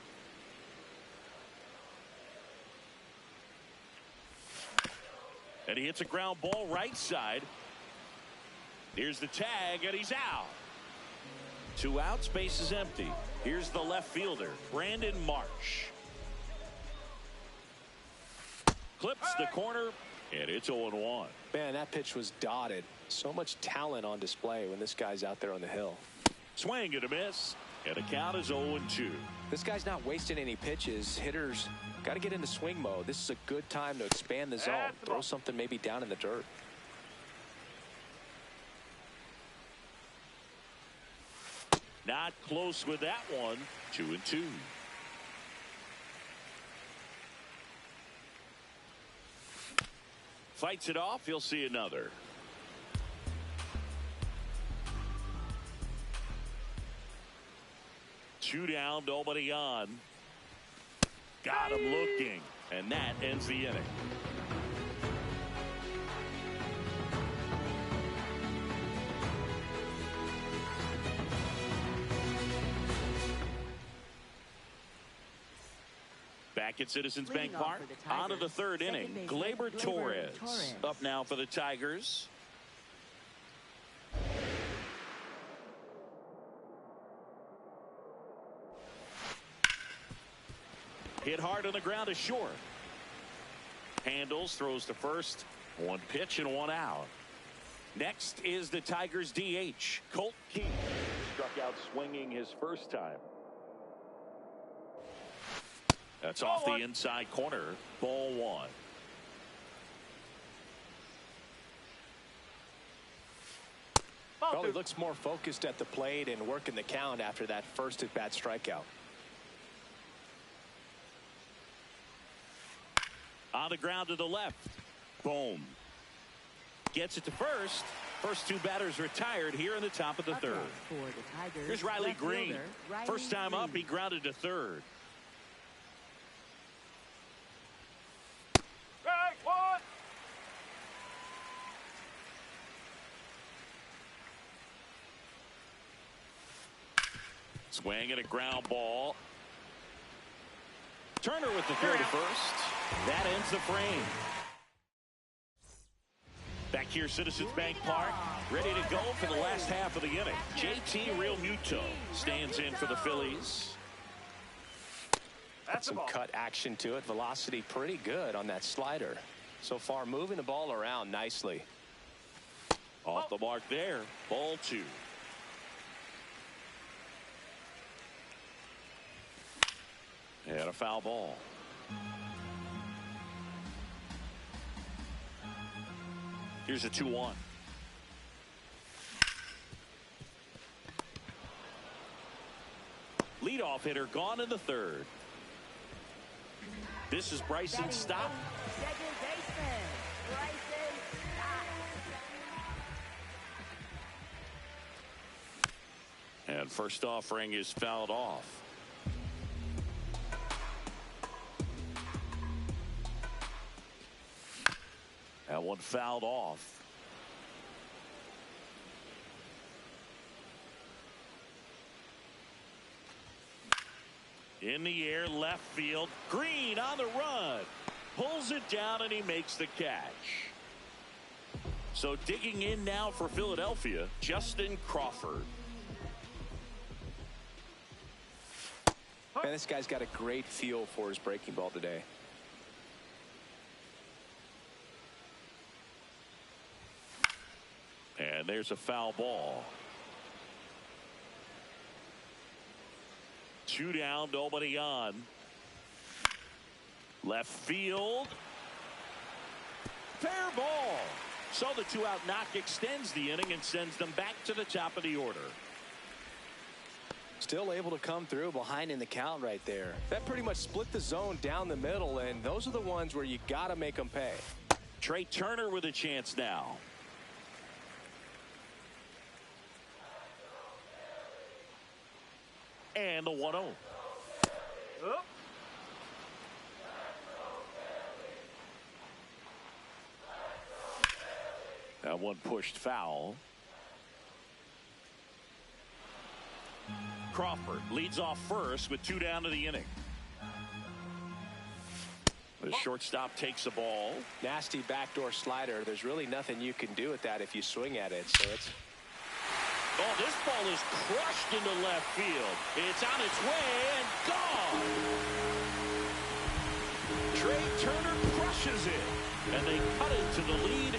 [SPEAKER 1] And he hits a ground ball right side. Here's the tag, and he's out. 2 outs, base is empty. Here's the left fielder, Brandon Marsh. Clips the corner, And it's 0-1.
[SPEAKER 2] Man, that pitch was dotted. So much talent on display when this guy's out there on the hill.
[SPEAKER 1] Swing and a miss. And the count is 0-2.
[SPEAKER 2] This guy's not wasting any pitches. Hitters got to get into swing mode. This is a good time to expand the zone. Throw something maybe down in the dirt.
[SPEAKER 1] Not close with that one. 2-2. Fights it off. He'll see another. Two down, nobody on. Got him looking. And that ends the inning. Back at Citizens Bank Park, on to the third inning. Gleyber Torres up now for the Tigers. Hit hard on the ground to short. Handles, throws to first. One pitch and one out. Next is the Tigers DH, Colt Keith. Struck out swinging his first time. That's off the inside corner. Ball one.
[SPEAKER 2] Probably looks more focused at the plate and working the count after that first at-bat strikeout.
[SPEAKER 1] On the ground to the left. Boom. Gets it to first. First two batters retired here in the top of the third. Here's Riley Green. First time up, he grounded to third. Swing and a ground ball. Turner with the throw to first. That ends the frame. Back here, Citizens Bank Park, ready to go for the last half of the inning. JT Realmuto stands in for the Phillies.
[SPEAKER 2] Got some cut action to it. Velocity pretty good on that slider. So far, moving the ball around nicely.
[SPEAKER 1] Off the mark there. Ball two. And a foul ball. Here's a 2-1. Leadoff hitter gone in the third. This is Bryson Stott.
[SPEAKER 4] Second baseman, Bryson Stott.
[SPEAKER 1] And first offering is fouled off. That one fouled off. In the air, left field. Green on the run. Pulls it down and he makes the catch. So digging in now for Philadelphia, Justin Crawford.
[SPEAKER 2] Man, this guy's got a great feel for his breaking ball today.
[SPEAKER 1] And there's a foul ball. Two down, nobody on. Left field. Fair ball. So the two-out knock extends the inning and sends them back to the top of the order.
[SPEAKER 2] Still able to come through behind in the count right there. That pretty much split the zone down the middle, and those are the ones where you got to make them pay.
[SPEAKER 1] Trey Turner with a chance now. And the 1-0. That one pushed foul. Crawford leads off first with two down to the inning. The shortstop takes the ball.
[SPEAKER 2] Nasty backdoor slider. There's really nothing you can do with that if you swing at it. So it's.
[SPEAKER 1] Oh, this ball is crushed into left field. It's on its way and gone. Trey Turner crushes it. And they cut into the lead.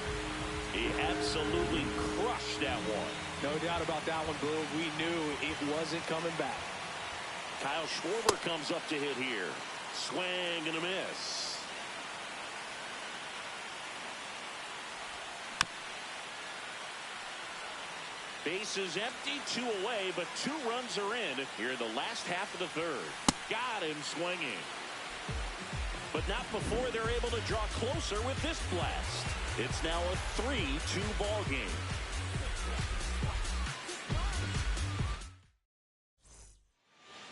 [SPEAKER 1] He absolutely crushed that one.
[SPEAKER 2] No doubt about that one, Boo. We knew it wasn't coming back.
[SPEAKER 1] Kyle Schwarber comes up to hit here. Swing and a miss. Base is empty, 2 away, but 2 runs are in here in the last half of the third. Got him swinging. But not before they're able to draw closer with this blast. It's now a 3-2 ball game.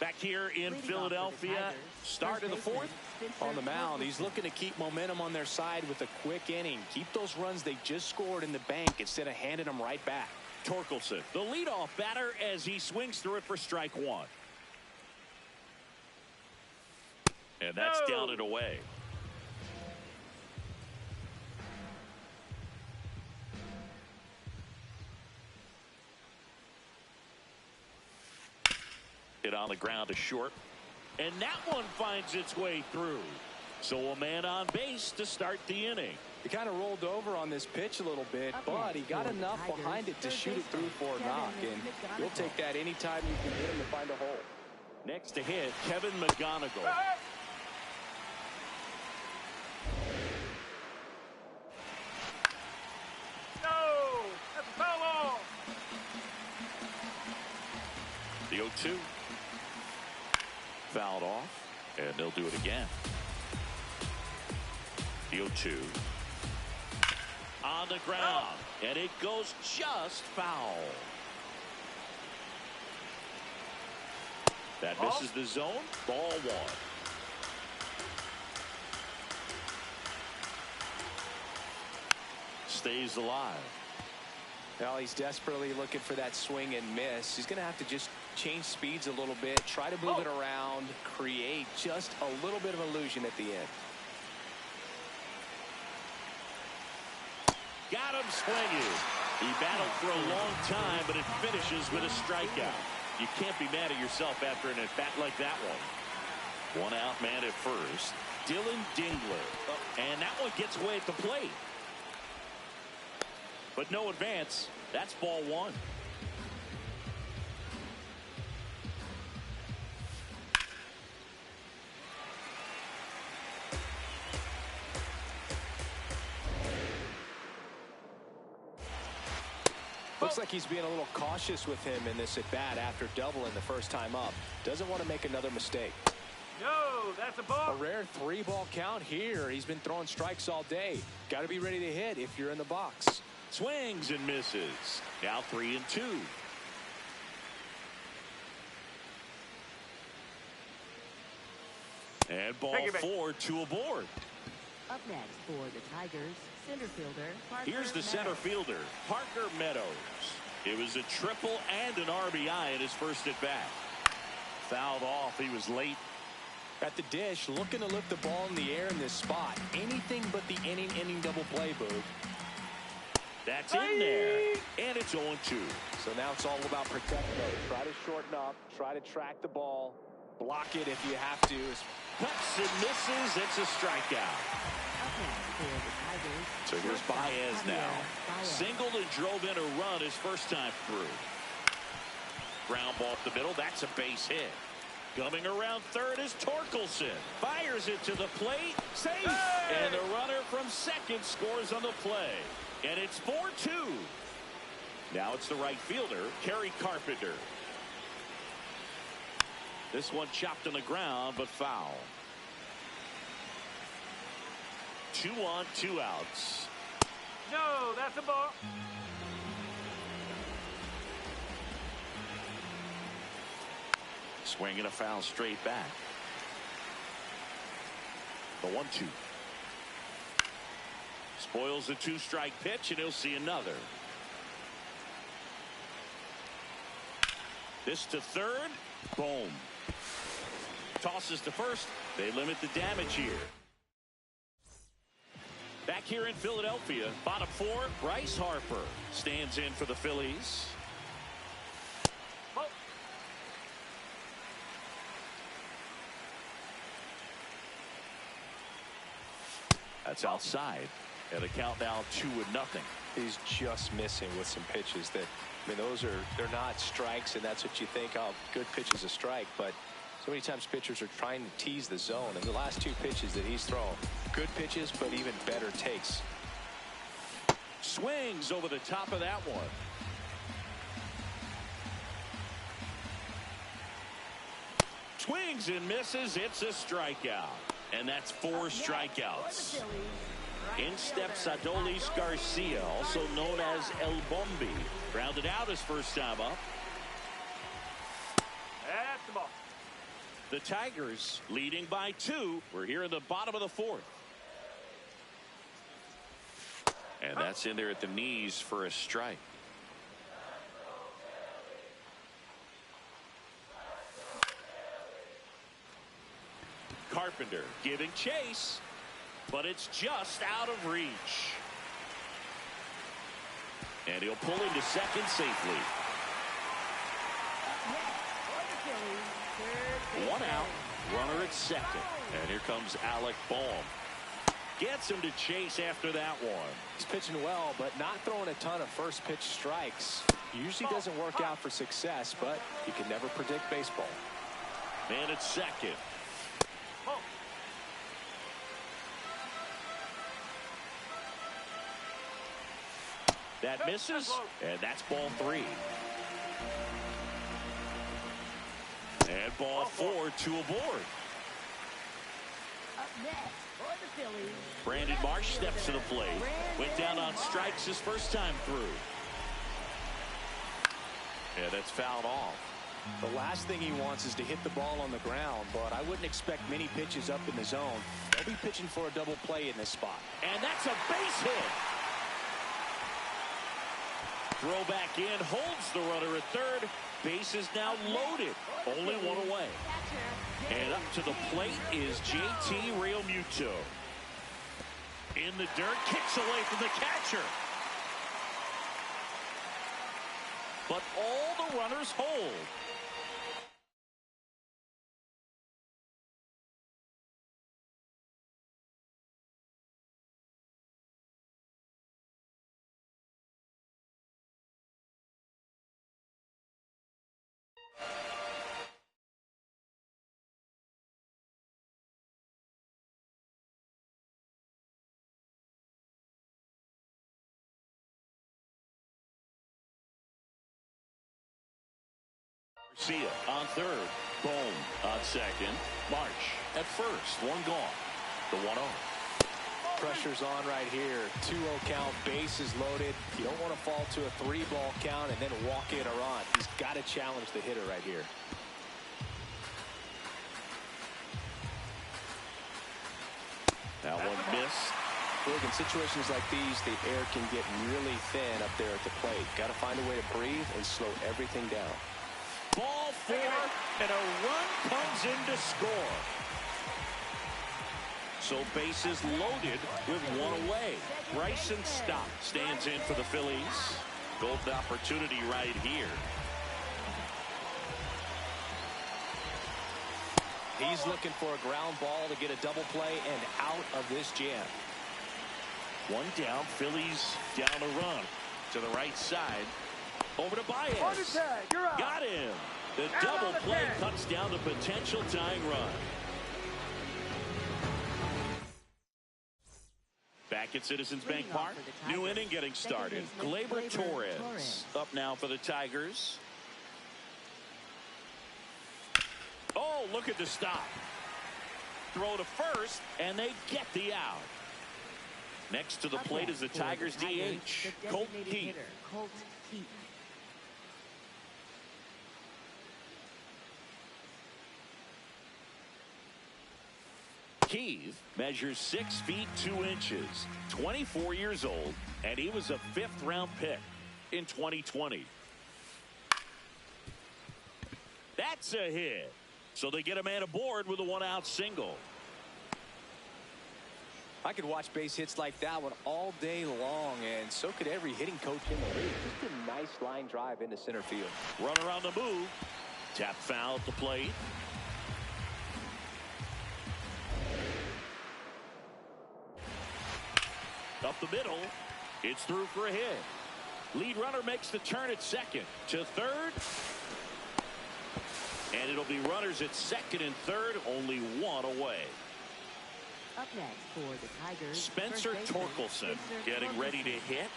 [SPEAKER 1] Back here in Philadelphia, start of the fourth.
[SPEAKER 2] On the mound, he's looking to keep momentum on their side with a quick inning. Keep those runs they just scored in the bank instead of handing them right back.
[SPEAKER 1] Torkelson, the leadoff batter, as he swings through it for strike 1. And that's down and away. Hit on the ground to short. And that one finds its way through. So a man on base to start the inning.
[SPEAKER 2] He kind of rolled over on this pitch a little bit, but he got enough behind it to shoot it through for a knock. And you'll take that anytime you can hit him to find a hole.
[SPEAKER 1] Next to hit, Kevin McGonigal.
[SPEAKER 3] No! That's a foul ball!
[SPEAKER 1] The 0-2. Fouled off, and they'll do it again. The 0-2. On the ground, and it goes just foul. That misses the zone. Ball 1. Stays alive.
[SPEAKER 2] Well, he's desperately looking for that swing and miss. He's going to have to just change speeds a little bit, try to move it around, create just a little bit of illusion at the end.
[SPEAKER 1] Got him swinging. He battled for a long time, but it finishes with a strikeout. You can't be mad at yourself after an at-bat like that one. One out man at first. Dylan Dingler. And that one gets away at the plate. But no advance. That's ball 1.
[SPEAKER 2] Looks like he's being a little cautious with him in this at-bat after doubling the first time up. Doesn't want to make another mistake.
[SPEAKER 3] No, that's a ball.
[SPEAKER 2] A rare 3-ball count here. He's been throwing strikes all day. Got to be ready to hit if you're in the box.
[SPEAKER 1] Swings and misses. Now 3-2. And ball 4, 2 aboard.
[SPEAKER 4] Up next for the Tigers, center fielder Parker
[SPEAKER 1] Here's the
[SPEAKER 4] Meadows.
[SPEAKER 1] center fielder, Parker Meadows. It was a triple and an RBI in his first at-bat. Fouled off. He was late.
[SPEAKER 2] At the dish, looking to lift the ball in the air in this spot. Anything but the inning double play, Boog.
[SPEAKER 1] That's in there. And it's 0-2.
[SPEAKER 2] So now it's all about protecting those. Try to shorten up. Try to track the ball. Block it if you have to.
[SPEAKER 1] Cuts and misses. It's a strikeout.
[SPEAKER 4] Up next for the Tigers.
[SPEAKER 1] So here's Baez now. Singled and drove in a run his first time through. Ground ball up the middle. That's a base hit. Coming around third is Torkelson. Fires it to the plate. Safe. Hey! And the runner from second scores on the play. And it's 4-2. Now it's the right fielder, Kerry Carpenter. This one chopped on the ground, but foul. 2 on, 2 outs.
[SPEAKER 3] No, that's a ball.
[SPEAKER 1] Swinging a foul straight back. The 1-2. Spoils the 2-strike pitch, and he'll see another. This to third. Boom. Tosses to first. They limit the damage here. Back here in Philadelphia, bottom 4, Bryce Harper stands in for the Phillies.
[SPEAKER 5] That's outside. And the count now 2-0.
[SPEAKER 2] He's just missing with some pitches that, I mean, they're not strikes, and that's what you think, oh, good pitch is a strike. But so many times pitchers are trying to tease the zone, and the last 2 pitches that he's thrown, good pitches, but even better takes.
[SPEAKER 1] Swings over the top of that one. Swings and misses. It's a strikeout. And that's 4 strikeouts. In steps Adolis Garcia, also known as El Bombi. Grounded out his first time up.
[SPEAKER 3] That's the ball.
[SPEAKER 1] The Tigers leading by 2. We're here in the bottom of the 4th.
[SPEAKER 5] And that's in there at the knees for a strike.
[SPEAKER 1] Carpenter giving chase, but it's just out of reach. And he'll pull into second safely. 1 out, runner at second.
[SPEAKER 5] And here comes Alec Bohm.
[SPEAKER 1] Gets him to chase after that one.
[SPEAKER 2] He's pitching well, but not throwing a ton of first pitch strikes. Usually doesn't work out for success, but you can never predict baseball.
[SPEAKER 1] Man at second. That misses, and that's ball 3. And ball 4, 2 aboard.
[SPEAKER 4] Up next for the Phillies,
[SPEAKER 1] Brandon Marsh steps to the plate. Went down on strikes his first time through.
[SPEAKER 5] Yeah, that's fouled off.
[SPEAKER 2] The last thing he wants is to hit the ball on the ground, but I wouldn't expect many pitches up in the zone. They'll be pitching for a double play in this spot.
[SPEAKER 1] And that's a base hit. Throw back in, holds the runner at third. Base is now loaded. Only 1 away. And up to the plate is JT Realmuto. In the dirt, kicks away from the catcher. But all the runners hold. Garcia on third. Bohm on second. March at first. 1 gone. The 1-0.
[SPEAKER 2] Pressure's on right here. 2-0 count, bases loaded. You don't want to fall to a 3-ball count and then walk in a run. He's got to challenge the hitter right here.
[SPEAKER 1] That one missed.
[SPEAKER 2] Look, in situations like these, the air can get really thin up there at the plate. Got to find a way to breathe and slow everything down.
[SPEAKER 1] Ball 4, and a run comes in to score. So bases loaded with 1 away. Bryson Stott stands in for the Phillies. Golden opportunity right here.
[SPEAKER 2] He's looking for a ground ball to get a double play and out of this jam.
[SPEAKER 1] 1 down, Phillies down a run to the right side. Over to Baez.
[SPEAKER 3] On the tag, you're out.
[SPEAKER 1] Got him. The
[SPEAKER 3] Out
[SPEAKER 1] double
[SPEAKER 3] on the
[SPEAKER 1] play
[SPEAKER 3] tag.
[SPEAKER 1] cuts down the potential tying run. Back at Citizens Bank Park. New inning getting started. Gleyber Torres up now for the Tigers. Oh, look at the stop. Throw to first, and they get the out. Next to the plate is the Tigers DH, Colt Keith.
[SPEAKER 4] Colt Keith.
[SPEAKER 1] Keith measures 6 feet 2 inches, 24 years old, and he was a 5th-round pick in 2020. That's a hit. So they get a man aboard with a 1-out single.
[SPEAKER 2] I could watch base hits like that one all day long, and so could every hitting coach in the league. Just a nice line drive into center field.
[SPEAKER 1] Runner on the move. Tap foul at the plate. Up the middle. It's through for a hit. Lead runner makes the turn at second. To third. And it'll be runners at second and third. Only one away.
[SPEAKER 4] Up next for the Tigers,
[SPEAKER 1] Spencer Torkelson getting ready to hit.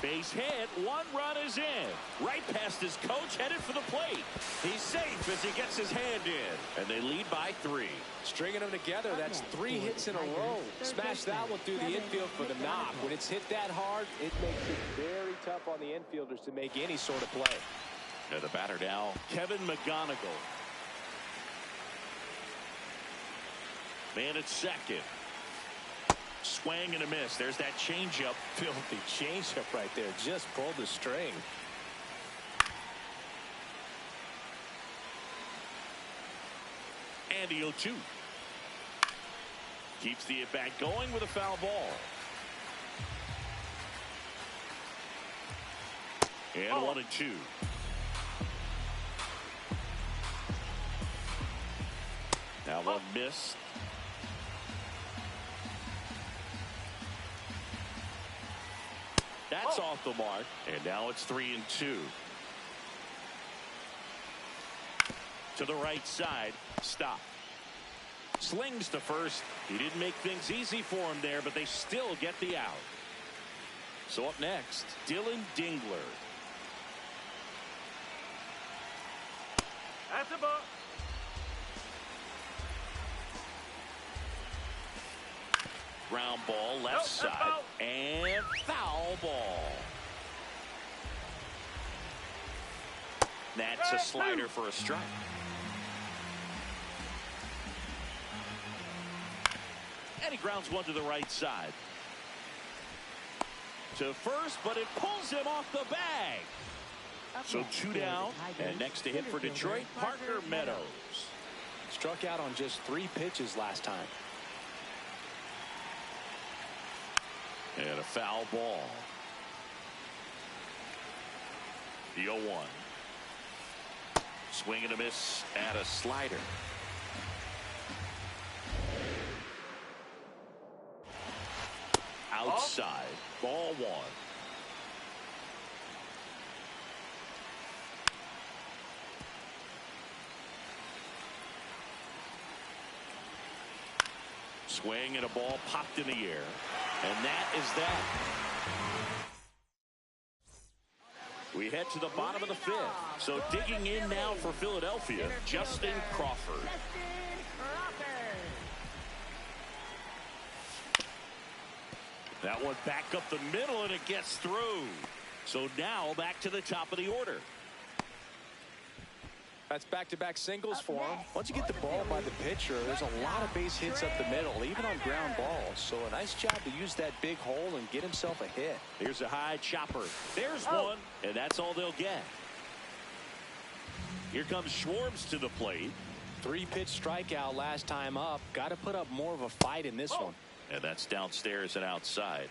[SPEAKER 1] Base hit. One run is in. Right past his coach, headed for the plate. He's safe as he gets his hand in. And they lead by 3.
[SPEAKER 2] Stringing them together, that's 3 hits in a row. Smash that one through the infield for the knock. When it's hit that hard, it makes it very tough on the infielders to make any sort of play.
[SPEAKER 1] And the batter now, Kevin McGonigal. Man at second. Swing and a miss. There's that changeup.
[SPEAKER 2] Filthy changeup right there. Just pulled the string.
[SPEAKER 1] And the 0-2. Keeps the at-bat going with a foul ball. And 1-2. Now one missed. That's off the mark. And now it's 3-2. To the right side. Stop. Slings to first. He didn't make things easy for him there, but they still get the out. So up next, Dylan Dingler.
[SPEAKER 3] That's a ball.
[SPEAKER 1] Ground ball left side. And foul ball. That's a slider for a strike. And he grounds one to the right side. To first, but it pulls him off the bag. So 2 down. And next to hit for Detroit, Parker Meadows.
[SPEAKER 2] Struck out on just 3 pitches last time.
[SPEAKER 1] And a foul ball. The 0-1. Swing and a miss at a slider. Outside. Ball 1. Swing and a ball popped in the air. And that is that. We head to the bottom of the 5th. So digging in now for Philadelphia, Justin Crawford. That one back up the middle, and it gets through. So now back to the top of the order.
[SPEAKER 2] That's back-to-back singles for him. Once you get the ball by the pitcher, there's a lot of base hits up the middle, even on ground balls. So a nice job to use that big hole and get himself a hit.
[SPEAKER 1] Here's a high chopper. There's one, and that's all they'll get. Here comes Schwartz to the plate.
[SPEAKER 2] 3-pitch strikeout last time up. Got to put up more of a fight in this one.
[SPEAKER 1] And that's downstairs and outside.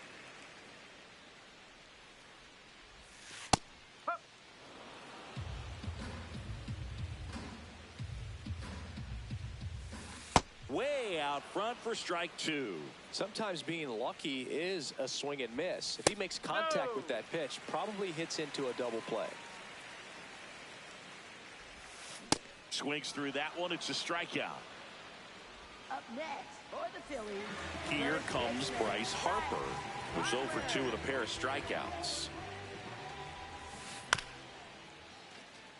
[SPEAKER 1] Way out front for strike 2.
[SPEAKER 2] Sometimes being lucky is a swing and miss. If he makes contact with that pitch, probably hits into a double play.
[SPEAKER 1] Swings through that one. It's a strikeout.
[SPEAKER 4] Up next for the Phillies.
[SPEAKER 1] Here comes Bryce Harper, who's 0 for 2 with a pair of strikeouts.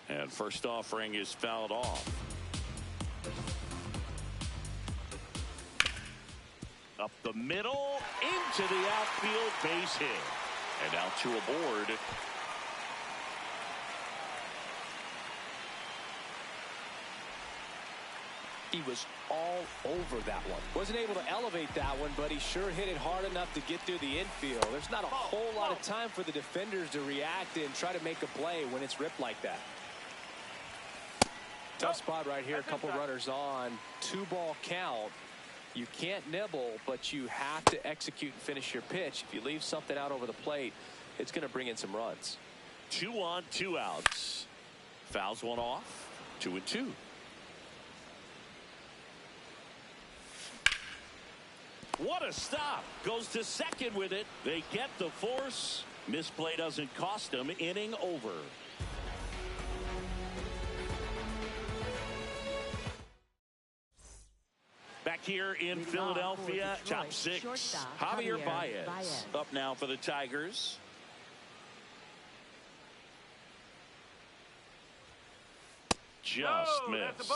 [SPEAKER 1] And first offering is fouled off. Up the middle, into the outfield, base hit. And now 2 aboard.
[SPEAKER 2] He was all over that one. Wasn't able to elevate that one, but he sure hit it hard enough to get through the infield. There's not a whole lot of time for the defenders to react and try to make a play when it's ripped like that. Tough spot right here. A couple runners on. 2-ball count. You can't nibble, but you have to execute and finish your pitch. If you leave something out over the plate, it's going to bring in some runs.
[SPEAKER 1] 2 on, 2 outs. Fouls one off. 2-2. What a stop. Goes to second with it. They get the force. Misplay doesn't cost them. Inning over. Back here in Philadelphia, top six. Javier Baez up now for the Tigers. Just missed.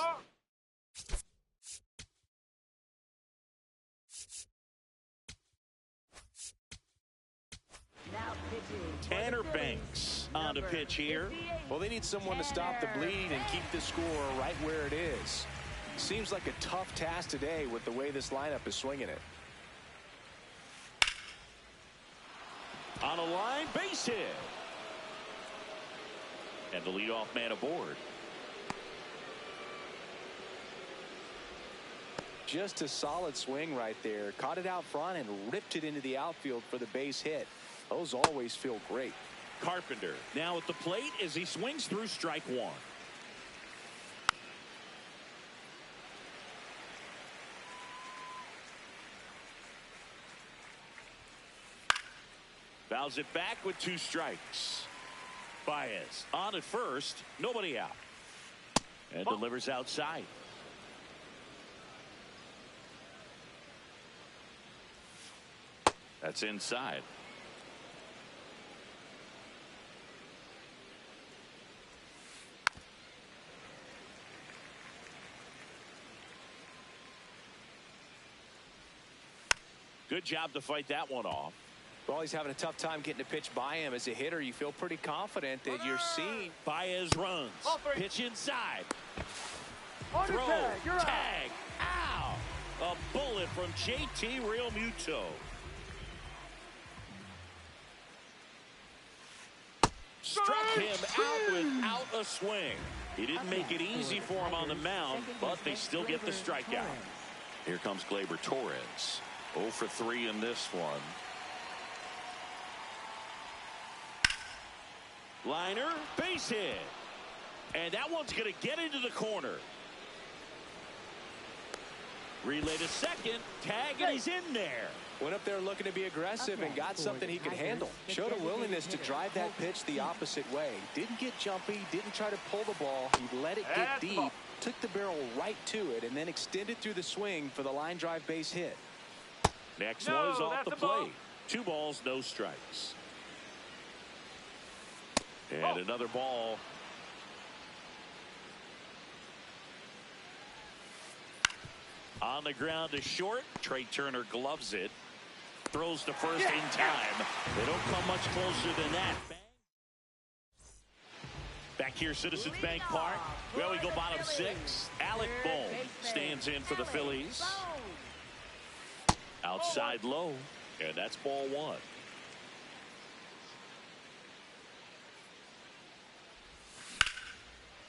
[SPEAKER 1] Tanner Banks on the pitch here.
[SPEAKER 2] Well, they need someone to stop the bleed and keep the score right where it is. Seems like a tough task today with the way this lineup is swinging it.
[SPEAKER 1] On a line, base hit. And the leadoff man aboard.
[SPEAKER 2] Just a solid swing right there. Caught it out front and ripped it into the outfield for the base hit. Those always feel great.
[SPEAKER 1] Carpenter now at the plate as he swings through strike one. Fouls it back with 2 strikes. Baez on at first, nobody out. And delivers outside. That's inside. Good job to fight that one off.
[SPEAKER 2] Well, he's having a tough time getting a pitch by him. As a hitter, you feel pretty confident that you're seeing.
[SPEAKER 1] Baez runs. Pitch inside. Throw. Tag. Ow. A bullet from JT Realmuto. Struck him out without a swing. He didn't make it easy for him on the mound, but they still get the strikeout. Here comes Gleyber Torres. 0 for 3 in this one. Liner, base hit. And that one's going to get into the corner. Relay to second. Tag, and he's in there.
[SPEAKER 2] Went up there looking to be aggressive and got something he could handle. Showed a willingness to drive that pitch the opposite way. Didn't get jumpy, didn't try to pull the ball. He let it get deep, took the barrel right to it, and then extended through the swing for the line drive base hit.
[SPEAKER 1] Next one is off the plate. 2 balls, no strikes. And another ball. On the ground to short. Trey Turner gloves it. Throws to first in time. They don't come much closer than that. Back here, Citizens Bank Park. Well, we go bottom 6. Alec Bohm stands in for the Phillies. Outside low. And that's ball 1.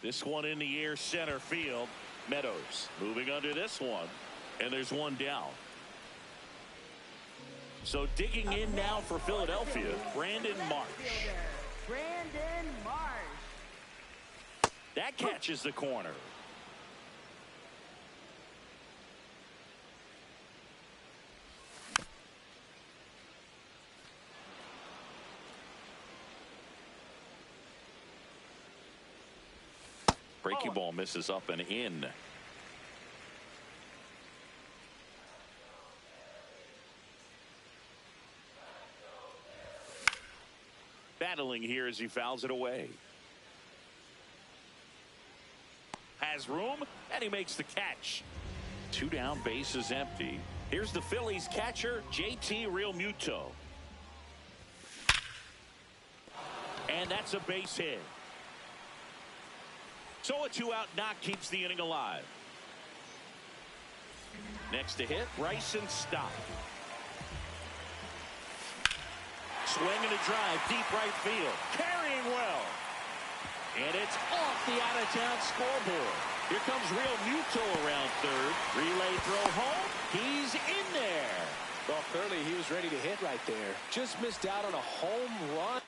[SPEAKER 1] This one in the air, center field. Meadows moving under this one. And there's one down. So digging in now for Philadelphia, Brandon Marsh.
[SPEAKER 4] Brandon Marsh.
[SPEAKER 1] That catches the corner. Breaking ball misses up and in. Battling here as he fouls it away. Has room, and he makes the catch. 2 down, bases empty. Here's the Phillies catcher, JT Realmuto. And that's a base hit. So a 2-out knock keeps the inning alive. Next to hit, Bryson Stott. Swing and a drive, deep right field. Carrying well. And it's off the out-of-town scoreboard. Here comes Realmuto around third. Relay throw home. He's in there.
[SPEAKER 2] Well, clearly he was ready to hit right there. Just missed out on a home run.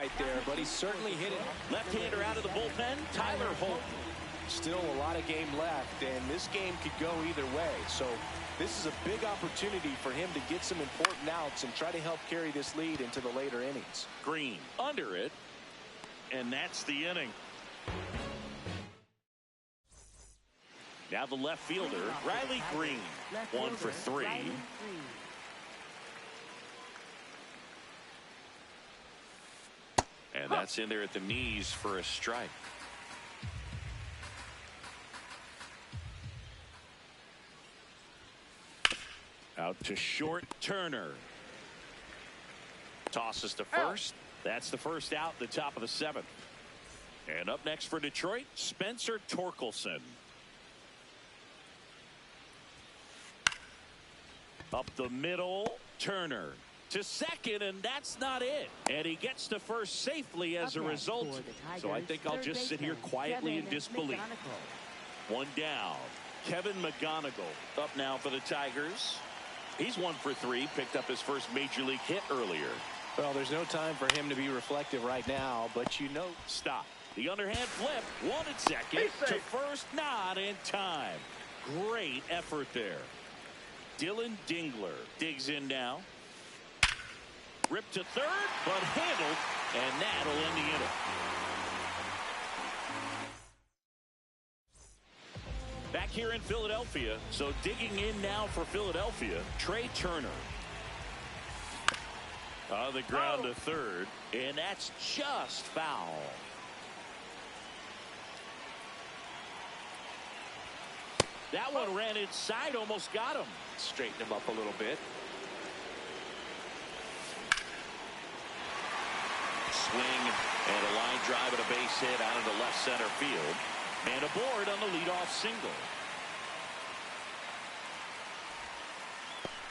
[SPEAKER 2] Right there, but he's He's certainly hit it.
[SPEAKER 1] Left-hander out of the bullpen, Tyler Holt.
[SPEAKER 2] Still a lot of game left, and this game could go either way. So this is a big opportunity for him to get some important outs and try to help carry this lead into the later innings.
[SPEAKER 1] Green under it, and that's the inning. Now the left fielder, Riley Green, 1 for 3. And that's in there at the knees for a strike. Out to short, Turner. Tosses to first. That's the first out, the top of the 7th. And up next for Detroit, Spencer Torkelson. Up the middle, Turner to second, and that's not it. And he gets to first safely as a result. So I think I'll just sit here quietly in disbelief. One down. Kevin McGonigal up now for the Tigers. He's 1 for 3, picked up his first major league hit earlier.
[SPEAKER 2] Well, there's no time for him to be reflective right now, but you know.
[SPEAKER 1] Stop. The underhand flip, 1 at second to first, not in time. Great effort there. Dylan Dingler digs in now. Ripped to third, but handled, and that'll end the inning. Back here in Philadelphia, so digging in now for Philadelphia, Trey Turner. On the ground to third, and that's just foul. That one ran inside, almost got him.
[SPEAKER 2] Straighten him up a little bit.
[SPEAKER 1] Swing and a line drive and a base hit out into left center field. And aboard on the leadoff single.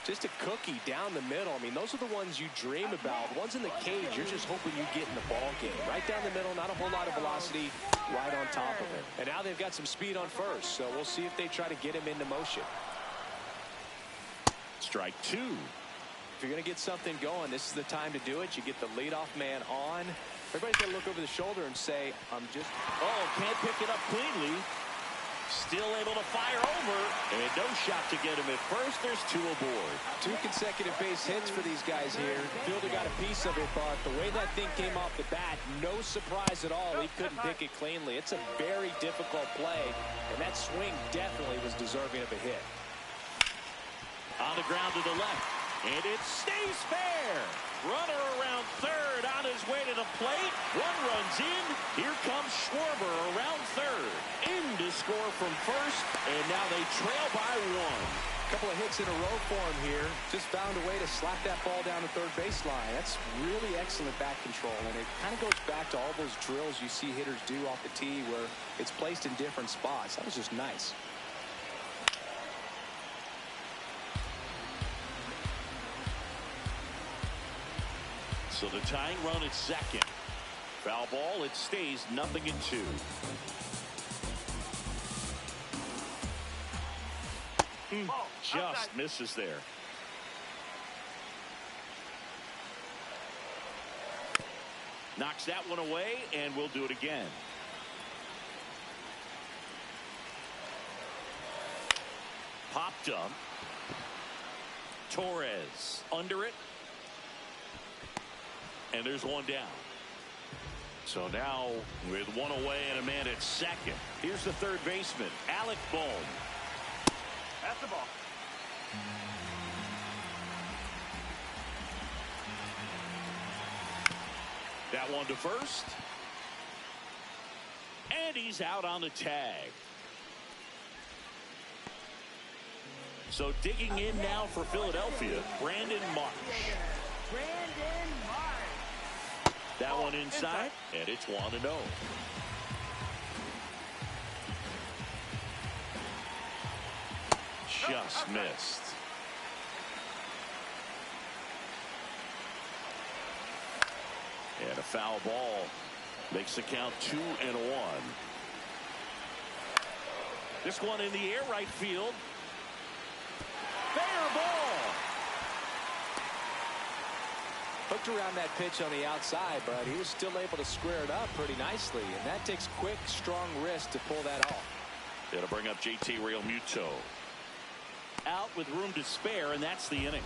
[SPEAKER 2] Just a cookie down the middle. I mean, those are the ones you dream about. Ones in the cage, you're just hoping you get in the ball game. Right down the middle, not a whole lot of velocity, right on top of it. And now they've got some speed on first, so we'll see if they try to get him into motion.
[SPEAKER 1] Strike 2.
[SPEAKER 2] If you're going to get something going, this is the time to do it. You get the leadoff man on. Everybody's going to look over the shoulder and say, I'm just...
[SPEAKER 1] Oh, can't pick it up cleanly. Still able to fire over, and no shot to get him at first. There's 2 aboard.
[SPEAKER 2] 2 consecutive base hits for these guys here. Fielder got a piece of it, but the way that thing came off the bat, no surprise at all. He couldn't pick it cleanly. It's a very difficult play, and that swing definitely was deserving of a hit.
[SPEAKER 1] On the ground to the left, and it stays fair. Runner around third, on his way to the plate. One runs in. Here comes Schwarber around third. In to score from first, and now they trail by 1.
[SPEAKER 2] A couple of hits in a row for him here. Just found a way to slap that ball down the third baseline. That's really excellent bat control, and it kind of goes back to all those drills you see hitters do off the tee where it's placed in different spots. That was just nice.
[SPEAKER 1] So the tying run at second. Foul ball, it stays 0-2. Just misses there. Knocks that one away, and we'll do it again. Popped up. Torres under it. And there's 1 down. So now with 1 away and a man at second, here's the third baseman, Alec Bohm.
[SPEAKER 3] That's the ball.
[SPEAKER 1] That one to first. And he's out on the tag. So digging in now for Philadelphia, Brandon Marsh.
[SPEAKER 4] Brandon Marsh.
[SPEAKER 1] That one inside, and it's 1-0. Just missed. And a foul ball makes the count 2-1. This one in the air, right field. Fair ball.
[SPEAKER 2] Hooked around that pitch on the outside, but he was still able to square it up pretty nicely, and that takes quick, strong wrist to pull that off.
[SPEAKER 1] It'll bring up JT Realmuto. Out with room to spare, and that's the inning.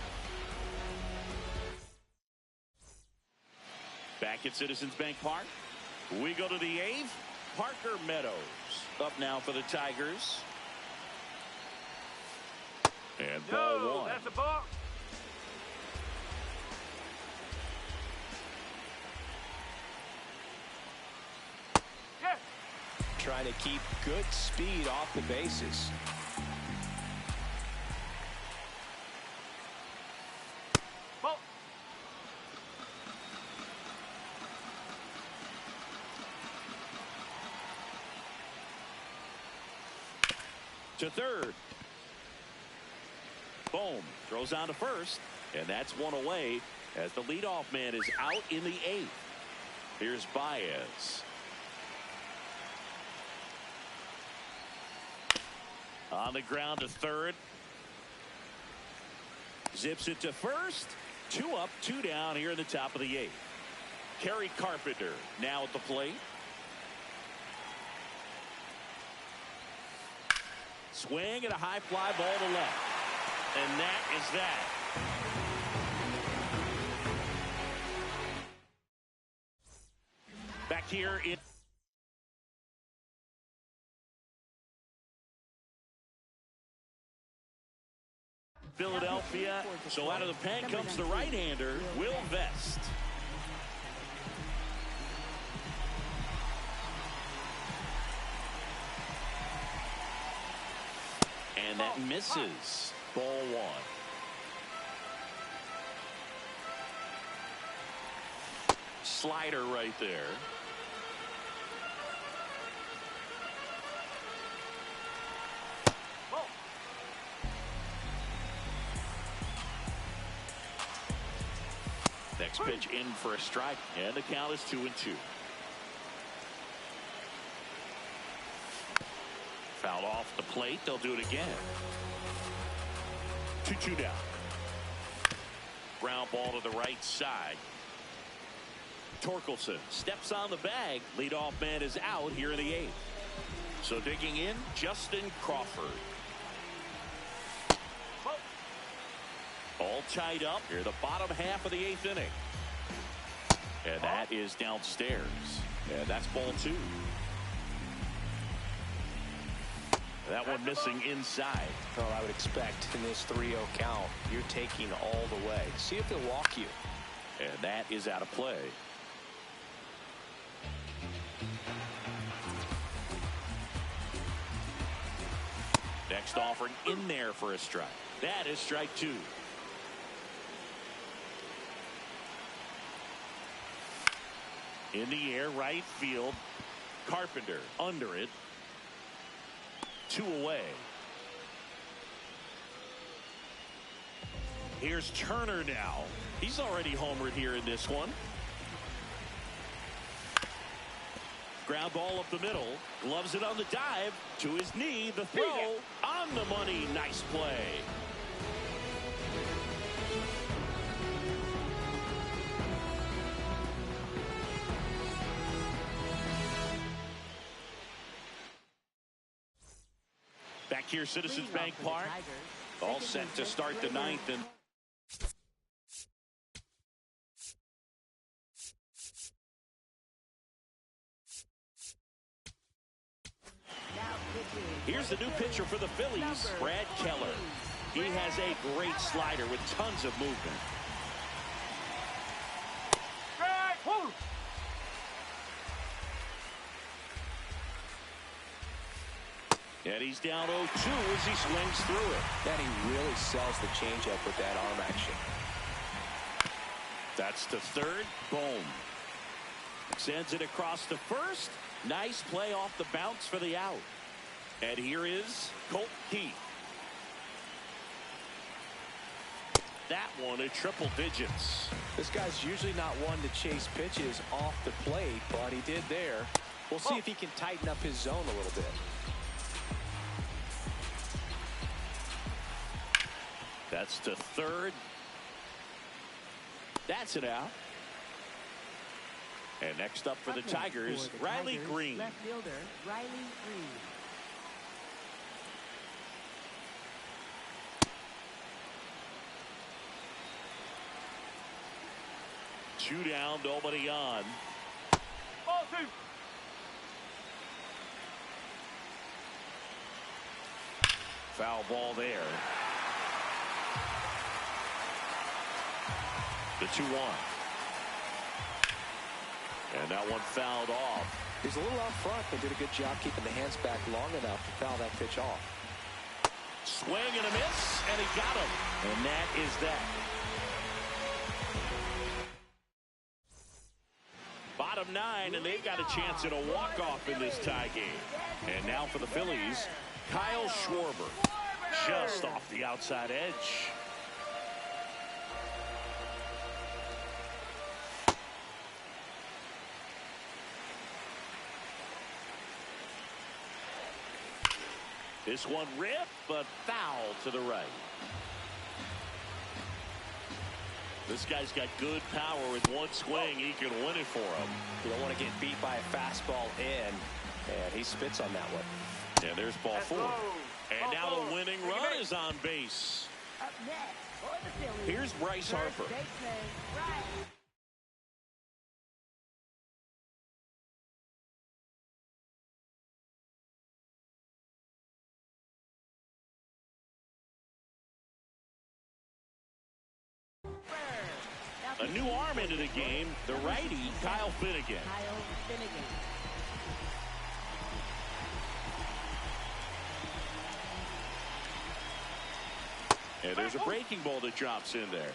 [SPEAKER 1] Back at Citizens Bank Park, we go to the eighth. Parker Meadows up now for the Tigers. And ball one.
[SPEAKER 3] That's a ball. Yes.
[SPEAKER 2] Trying to keep good speed off the bases.
[SPEAKER 3] Ball.
[SPEAKER 1] To third. Bohm throws on to first, and that's one away as the leadoff man is out in the eighth. Here's Baez. On the ground to third. Zips it to first. 2 up, 2 down here in the top of the eighth. Kerry Carpenter now at the plate. Swing and a high fly ball to left. And that is that. Back here in Philadelphia. So out of the pen comes the right-hander, Will Vest. And that misses. Ball one. Slider right there. Next pitch in for a strike, and the count is 2-2. Fouled off the plate. They'll do it again. 2-2 down. Ground ball to the right side. Torkelson steps on the bag. Leadoff man is out here in the eighth. So digging in, Justin Crawford. All tied up here, the bottom half of the eighth inning. And that is downstairs. And that's ball two. That one missing inside.
[SPEAKER 2] Well, I would expect in this 3-0 count, you're taking all the way. See if they'll walk you.
[SPEAKER 1] And that is out of play. Next offering in there for a strike. That is strike two. In the air, right field. Carpenter under it. 2 away. Here's Turner now. He's already homered here in this one. Ground ball up the middle. Gloves it on the dive. To his knee. The throw on the money. Nice play. Back here, Citizens Bank Park. All set to start the ninth. And here's the new pitcher for the Phillies, Brad Keller. He has a great slider with tons of movement. And he's down 0-2 as he swings through it.
[SPEAKER 2] And he really sells the changeup with that arm action.
[SPEAKER 1] That's to third. Boom. Sends it across to first. Nice play off the bounce for the out. And here is Colt Keith. That one at triple digits.
[SPEAKER 2] This guy's usually not one to chase pitches off the plate, but he did there. We'll see if he can tighten up his zone a little bit. That's to third.
[SPEAKER 1] That's it out. And next up for the Tigers, Riley Green.
[SPEAKER 4] Left fielder, Riley Green.
[SPEAKER 1] Two down, nobody on.
[SPEAKER 3] Ball two.
[SPEAKER 1] Foul ball there. The 2-1. And that one fouled off.
[SPEAKER 2] He's a little out front, but did a good job keeping the hands back long enough to foul that pitch off.
[SPEAKER 1] Swing and a miss, and he got him. And that is that. Bottom 9, and they've got a chance at a walk-off in this tie game. And now for the Phillies, Kyle Schwarber, just off the outside edge. This one ripped, but foul to the right. This guy's got good power. With one swing, he can win it for him.
[SPEAKER 2] You don't want to get beat by a fastball in, and he spits on that one.
[SPEAKER 1] And there's ball 4. And now the winning run is on base.
[SPEAKER 4] Up next for the Phillies.
[SPEAKER 1] Here's Bryce Harper.
[SPEAKER 4] Baseman, right.
[SPEAKER 1] A new arm into the game, the righty, Kyle Finnegan.
[SPEAKER 4] Kyle Finnegan.
[SPEAKER 1] And there's a breaking ball that drops in there.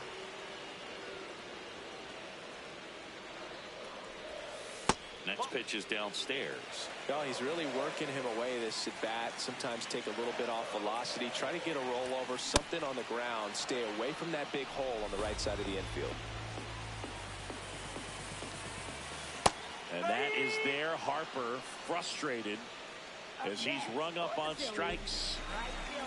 [SPEAKER 1] Next pitch is downstairs.
[SPEAKER 2] No, he's really working him away this at bat. Sometimes take a little bit off velocity. Try to get a rollover, something on the ground. Stay away from that big hole on the right side of the infield.
[SPEAKER 1] And that is there. Harper frustrated as he's rung up on strikes.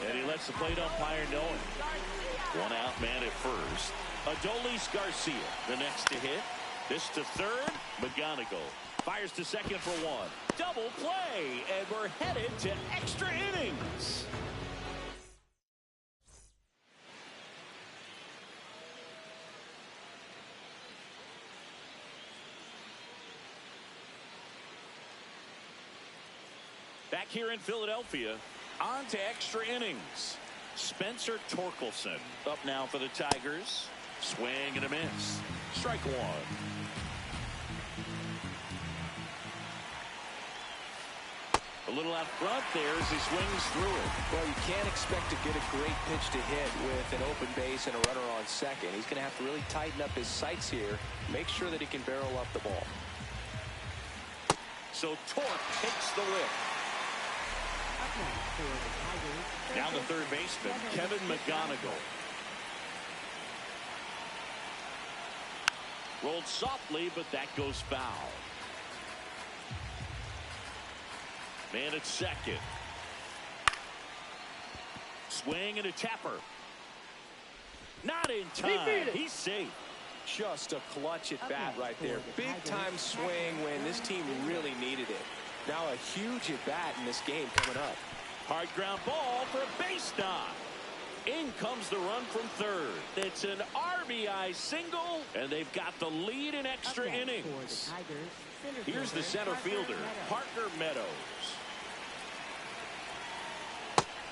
[SPEAKER 1] And he lets the plate umpire know it. One out man at first. Adolis Garcia, the next to hit. This to third. McGonigal fires to second for one. Double play, and we're headed to extra innings. Back here in Philadelphia, on to extra innings. Spencer Torkelson up now for the Tigers. Swing and a miss. Strike one. A little out front there as he swings through it.
[SPEAKER 2] Well, you can't expect to get a great pitch to hit with an open base and a runner on second. He's going to have to really tighten up his sights here, make sure that he can barrel up the ball.
[SPEAKER 1] So Torque takes the whip. Down the third baseman, Kevin McGonigal. Rolled softly, but that goes foul. Man at second. Swing and a tapper. Not in time. He's safe.
[SPEAKER 2] Just a clutch at bat right there. Big time swing when this team really needed it. Now a huge at bat in this game coming up.
[SPEAKER 1] Hard ground ball for a base knock. In comes the run from third. It's an RBI single, and they've got the lead in extra innings. Here's the center fielder, Parker Meadows.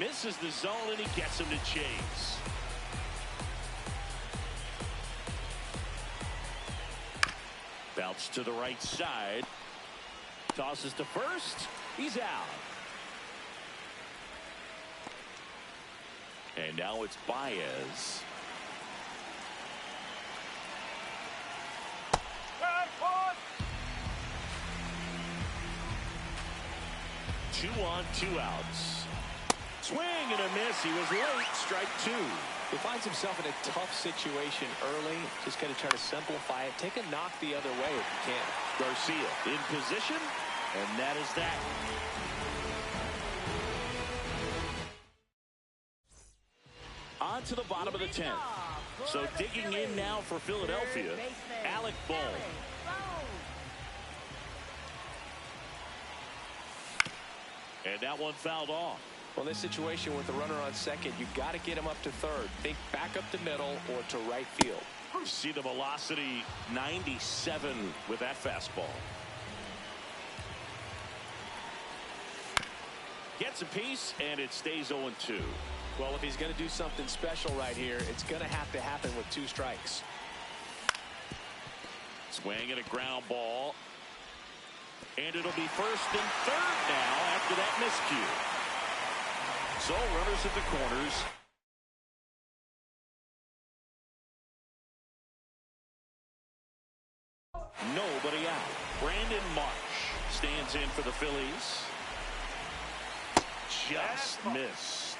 [SPEAKER 1] Misses the zone, and he gets him to chase. Bounce to the right side. Tosses to first. He's out. And now it's Baez. Two on, 2 outs. Swing and a miss. He was late. Strike 2.
[SPEAKER 2] He finds himself in a tough situation early. Just got to try to simplify it. Take a knock the other way if you can.
[SPEAKER 1] Garcia in position, and that is that. On to the bottom of the 10th. So digging in now for Philadelphia, Alec Bohm. And that one fouled off.
[SPEAKER 2] Well, in this situation with the runner on second, you got to get him up to third. Think back up the middle or to right field.
[SPEAKER 1] See the velocity 97 with that fastball. Gets a piece, and it stays 0-2.
[SPEAKER 2] Well, if he's going to do something special right here, it's going to have to happen with 2 strikes.
[SPEAKER 1] Swing and a ground ball. And it'll be first and third now after that miscue. So runners at the corners. Nobody out. Brandon Marsh stands in for the Phillies. Just missed.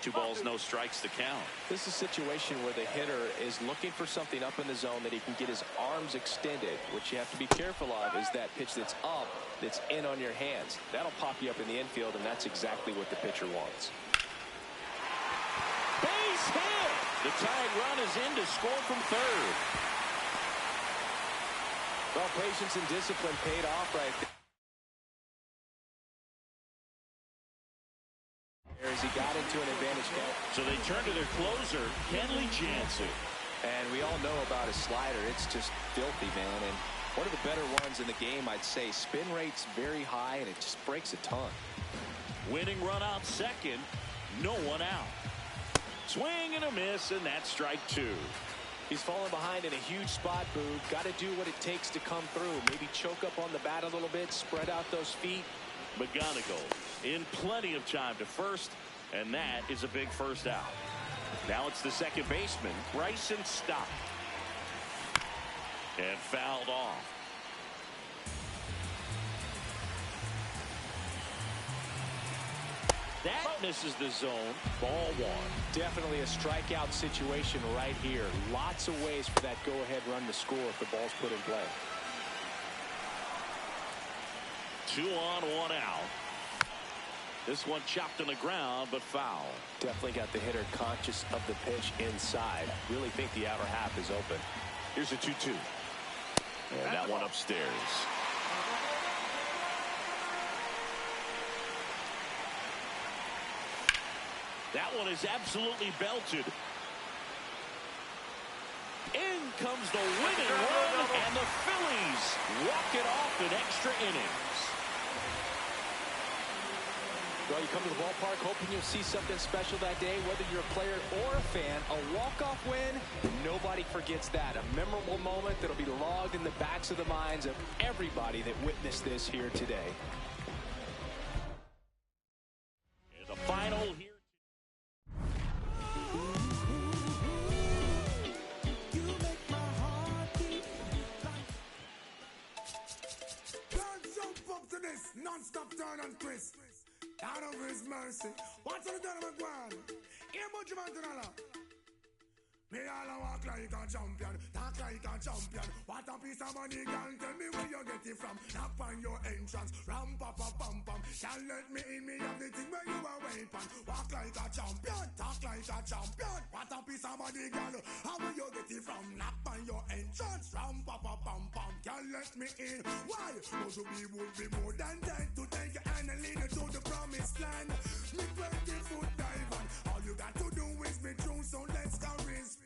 [SPEAKER 1] 2 balls, no strikes to count.
[SPEAKER 2] This is a situation where the hitter is looking for something up in the zone that he can get his arms extended. What you have to be careful of is that pitch that's up, that's in on your hands. That'll pop you up in the infield, and that's exactly what the pitcher wants.
[SPEAKER 1] Base hit! The tying run is in to score from third.
[SPEAKER 2] Well, patience and discipline paid off right there. As he got into an advantage count.
[SPEAKER 1] So they turn to their closer, Kenley Jansen.
[SPEAKER 2] And we all know about his slider. It's just filthy, man. And one of the better ones in the game, I'd say. Spin rate's very high, and it just breaks a ton.
[SPEAKER 1] Winning run out second. No one out. Swing and a miss, and that's strike 2.
[SPEAKER 2] He's fallen behind in a huge spot, Boog. Got to do what it takes to come through. Maybe choke up on the bat a little bit, spread out those feet.
[SPEAKER 1] McGonigal in plenty of time to first, and that is a big first out. Now it's the second baseman, Bryson Stott. And fouled off. That misses the zone. Ball 1.
[SPEAKER 2] Definitely a strikeout situation right here. Lots of ways for that go-ahead run to score if the ball's put in play.
[SPEAKER 1] 2 on, 1 out. This one chopped on the ground, but foul.
[SPEAKER 2] Definitely got the hitter conscious of the pitch inside. Really think the outer half is open.
[SPEAKER 1] Here's a 2-2. And that one upstairs. That one is absolutely belted. In comes the winning run, and the Phillies walk it off in extra innings.
[SPEAKER 2] Well, you come to the ballpark hoping you'll see something special that day, whether you're a player or a fan. A walk-off win, nobody forgets that. A memorable moment that'll be logged in the backs of the minds of everybody that witnessed this here today.
[SPEAKER 1] And the final here.
[SPEAKER 6] Non-stop turn and twist. Out of his mercy. What's on the turn of a guan? Here, much man to nala. Me all a walk like a champion, talk like a champion. What a piece of money, girl, tell me where you get it from. Knock on your entrance, ram pa pa pam pam. Can't let me in, me have the thing where you are waiting. Walk like a champion, talk like a champion. What a piece of money, girl, how will you get it from? Knock on your entrance, ram pa pa pam pam. Can't let me in, why? Would you would be more than dead to take your hand and lead you to the promised land. Me 20-foot dive on, all you got to do is be true, so let's go respond.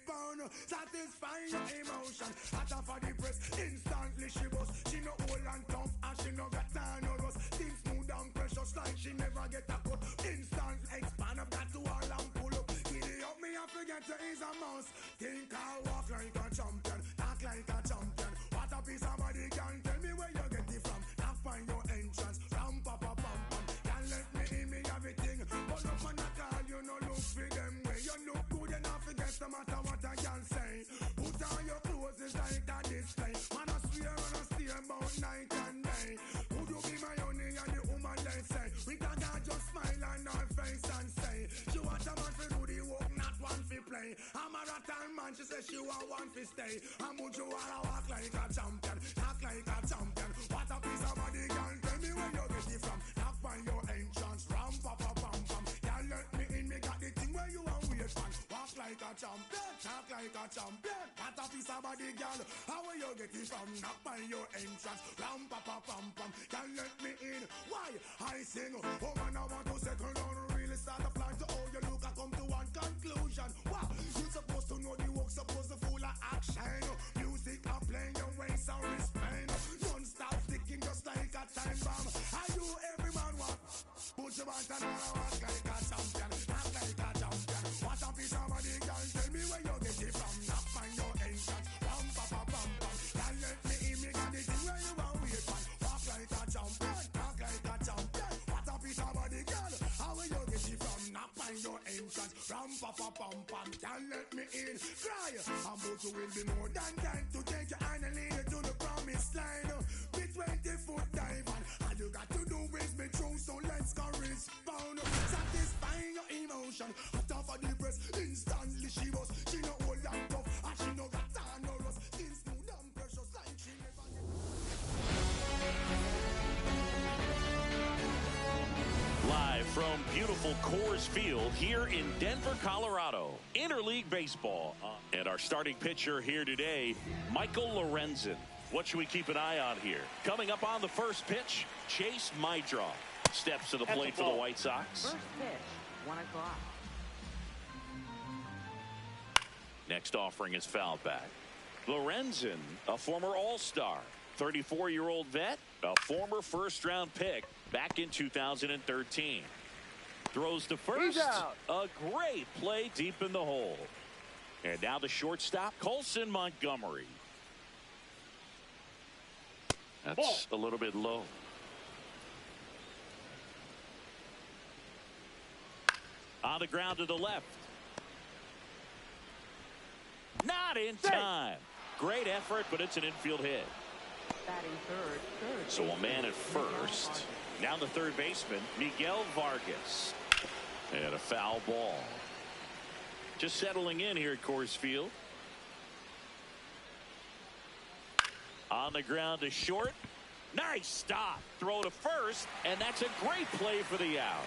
[SPEAKER 6] Satisfy your emotion. Hotter for the press, instantly she bust. She no old and tough, and she no got time no rust. Things smooth and precious like she never get a cut. Instant expand up that to all and pull up. Giddy up me, I forget to is a mouse. Think I walk like a champion, talk like a champion. What a piece of body, can tell me where you get it from. Now find your entrance, ram pa pa pam pam. Can't let me in, me everything. But no man at all, you no look for them way. You look good enough, forget no matter what I can say. Put on your clothes, it's like a display. Man, I swear and I stay about night and day. Would you be my honey and the woman they say? We can just smile on her face and say, she want a man for do the work, not one for play. I'm a rattan man, she says she want one for stay. And would you wanna walk like a champion, talk like a champion? What a piece of body, girl, tell me where you get it from. Knock on your entrance, ram pa pa pa. a champion, talk like a champion. What a piece of body, girl. How will you get it from? Knock by your entrance. Ram pa pa pam pam. Can't let me in. Why? I sing. Oh man, I want to settle down. Really start a plan to all you look. I come to one conclusion. Wow, you supposed to know the work, supposed to full of action. Music are playing your waist and wristband. Non-stop sticking just like a time bomb. Are you every man what? Put your back and all walk like a champion. Act like a champion. What a piece of money, girl. Tell me where you get it from. Knock on your entrance. Ram pa pa pam pam. Can't let me in. Me got it in where you want wait for. Walk like a champion. Talk like a champion. What a piece of money, girl. How will you get it from? Knock on your entrance. Ram pa pa pam pam. Can't let me in. Cry. I'm about to will be more than time to take your hand and lead you to the promised line. Be 20-foot dive and all you got to do is be true. So let's correspond. Satisfying your emotion. Hot off of the press. Instantly she was. She no old and tough. And she no got tan or rust. Skin smooth and precious like she never get.
[SPEAKER 1] Live from beautiful Coors Field here in Denver, Colorado. Interleague Baseball. And our starting pitcher here today, Michael Lorenzen. What should we keep an eye on here? Coming up on the first pitch, Chase Meidroth steps to the plate for the White Sox.
[SPEAKER 4] First pitch, 1 o'clock.
[SPEAKER 1] Next offering is fouled back. Lorenzen, a former All-Star, 34-year-old vet, a former first-round pick back in 2013. Throws to first. A great play deep in the hole. And now the shortstop, Colson Montgomery. That's a little bit low. On the ground to the left. Not in time. Great effort, but it's an infield hit.
[SPEAKER 4] Batting third.
[SPEAKER 1] So a man at first. Now the third baseman, Miguel Vargas. And a foul ball. Just settling in here at Coors Field. On the ground to short. Nice stop. Throw to first, and that's a great play for the out.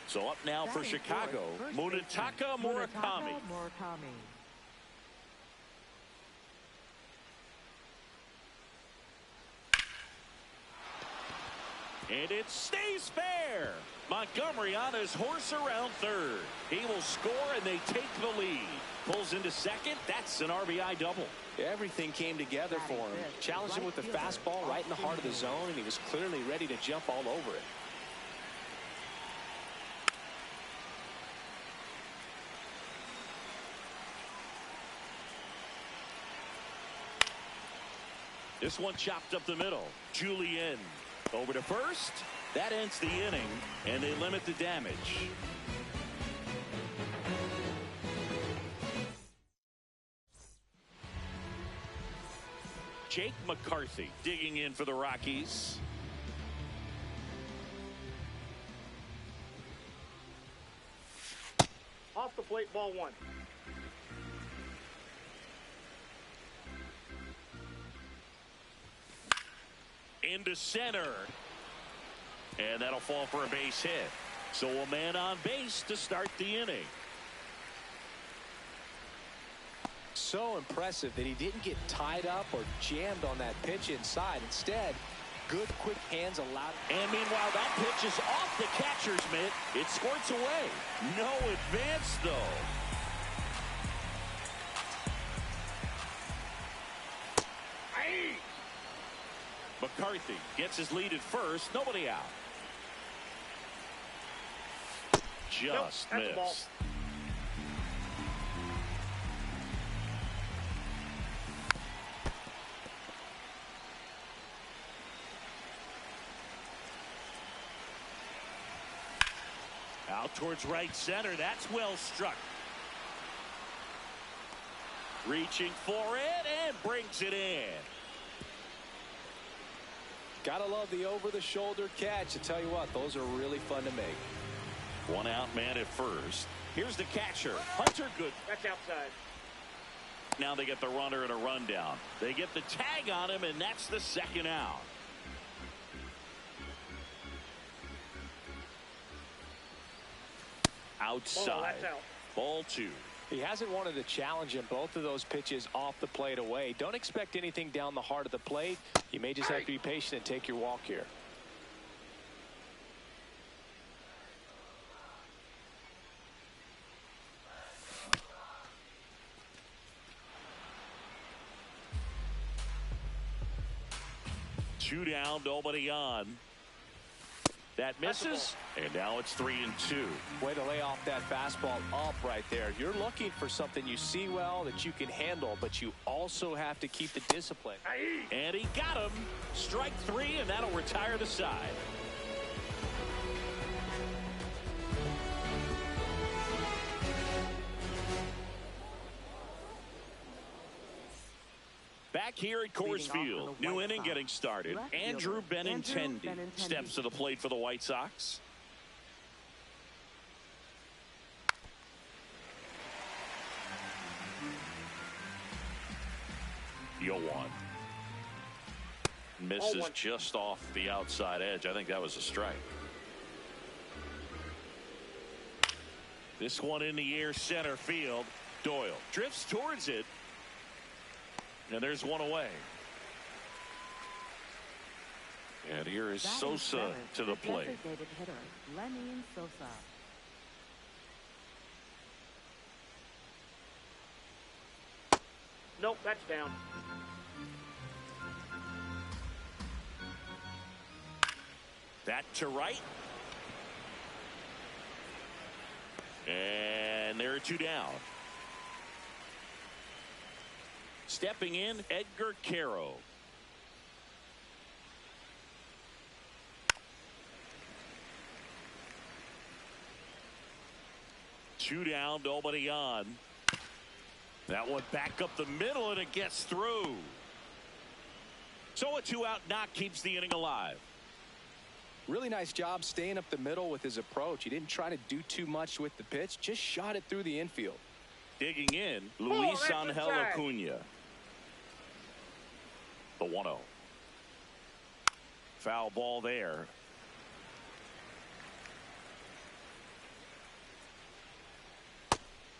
[SPEAKER 1] So up now for Chicago, Munetaka Murakami. And it stays fair. Montgomery on his horse around third. He will score, and they take the lead. Pulls into second. That's an RBI double.
[SPEAKER 2] Everything came together for him. Challenged him with the fastball right in the heart of the zone, and he was clearly ready to jump all over it.
[SPEAKER 1] This one chopped up the middle. Julien over to first. That ends the inning, and they limit the damage. Jake McCarthy digging in for the Rockies.
[SPEAKER 3] Off the plate, ball 1.
[SPEAKER 1] Into center. And that'll fall for a base hit. So a man on base to start the inning.
[SPEAKER 2] So impressive that he didn't get tied up or jammed on that pitch inside. Instead, good quick hands allowed.
[SPEAKER 1] And meanwhile, that pitch is off the catcher's mitt. It squirts away. No advance, though. McCarthy gets his lead at first. Nobody out. Just missed. Out towards right center. That's well struck. Reaching for it and brings it in.
[SPEAKER 2] Gotta love the over-the-shoulder catch. I tell you what, those are really fun to make.
[SPEAKER 1] One out man at first. Here's the catcher, Hunter Good.
[SPEAKER 3] That's outside.
[SPEAKER 1] Now they get the runner and a rundown. They get the tag on him, and that's the second out. outside.
[SPEAKER 3] That's out.
[SPEAKER 1] Ball 2.
[SPEAKER 2] He hasn't wanted to challenge him both of those pitches off the plate away. Don't expect anything down the heart of the plate. You may just have to be patient and take your walk here.
[SPEAKER 1] Two down, nobody on. That misses, and now it's 3-2.
[SPEAKER 2] Way to lay off that fastball up right there. You're looking for something you see well that you can handle, but you also have to keep the discipline.
[SPEAKER 1] And he got him. Strike 3, and that'll retire the side. Back here at Coors Field, new inning getting started. Andrew Benintendi steps to the plate for the White Sox. Yo one. Misses just off the outside edge. I think that was a strike. This one in the air, center field. Doyle drifts towards it. And there's one away. And here is Sosa to the plate.
[SPEAKER 4] Designated hitter, Lenny Sosa.
[SPEAKER 3] Nope, that's down.
[SPEAKER 1] That to right. And there are two down. Stepping in, Edgar Caro. Two down, nobody on. That one back up the middle, and it gets through. So a 2-out knock keeps the inning alive.
[SPEAKER 2] Really nice job staying up the middle with his approach. He didn't try to do too much with the pitch, just shot it through the infield.
[SPEAKER 1] Digging in, Luis Angel Acuna. The 1-0. Foul ball there.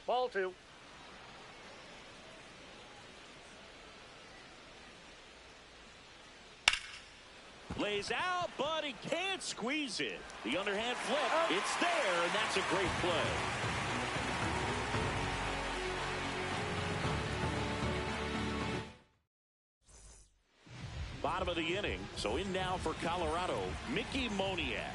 [SPEAKER 3] Ball 2.
[SPEAKER 1] Lays out, but he can't squeeze it. The underhand flip. It's there, and that's a great play. Bottom of the inning. So in now for Colorado, Mickey Moniak.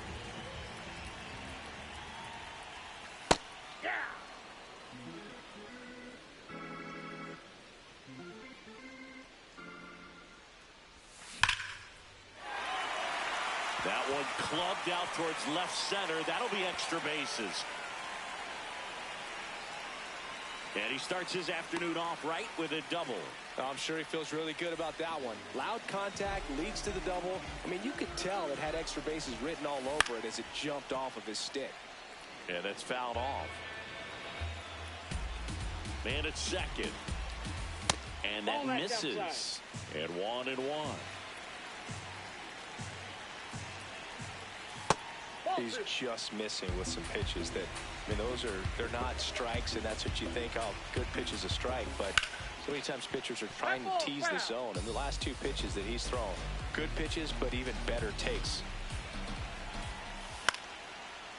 [SPEAKER 1] That one clubbed out towards left center. That'll be extra bases. And he starts his afternoon off right with a double.
[SPEAKER 2] I'm sure he feels really good about that one. Loud contact leads to the double. I mean, you could tell it had extra bases written all over it as it jumped off of his stick.
[SPEAKER 1] And it's fouled off. Man at second. And that misses. And 1-1.
[SPEAKER 2] He's just missing with some pitches that, I mean, they're not strikes, and that's what you think, oh, good pitch is a strike. But so many times pitchers are trying to tease the zone, and the last two pitches that he's thrown, good pitches, but even better takes.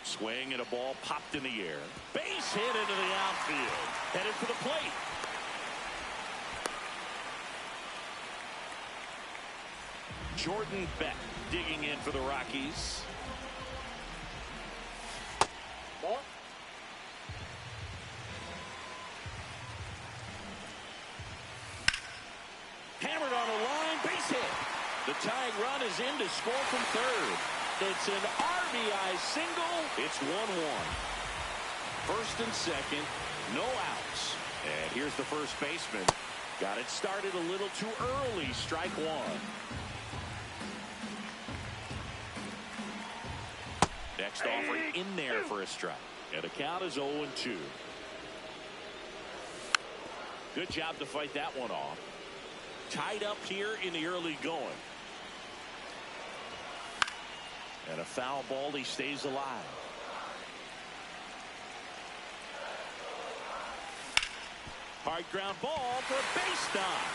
[SPEAKER 1] Swing and a ball popped in the air. Base hit into the outfield. Headed for the plate. Jordan Beck digging in for the Rockies.
[SPEAKER 3] Ball.
[SPEAKER 1] Hammered on the line, base hit. The tying run is in to score from third. It's an RBI single. It's 1-1. First and second, no outs. And here's the first baseman. Got it started a little too early. Strike one. Next offer in there for a strike. And the count is 0-2. Good job to fight that one off. Tied up here in the early going. And a foul ball. He stays alive. Hard ground ball for a base knock.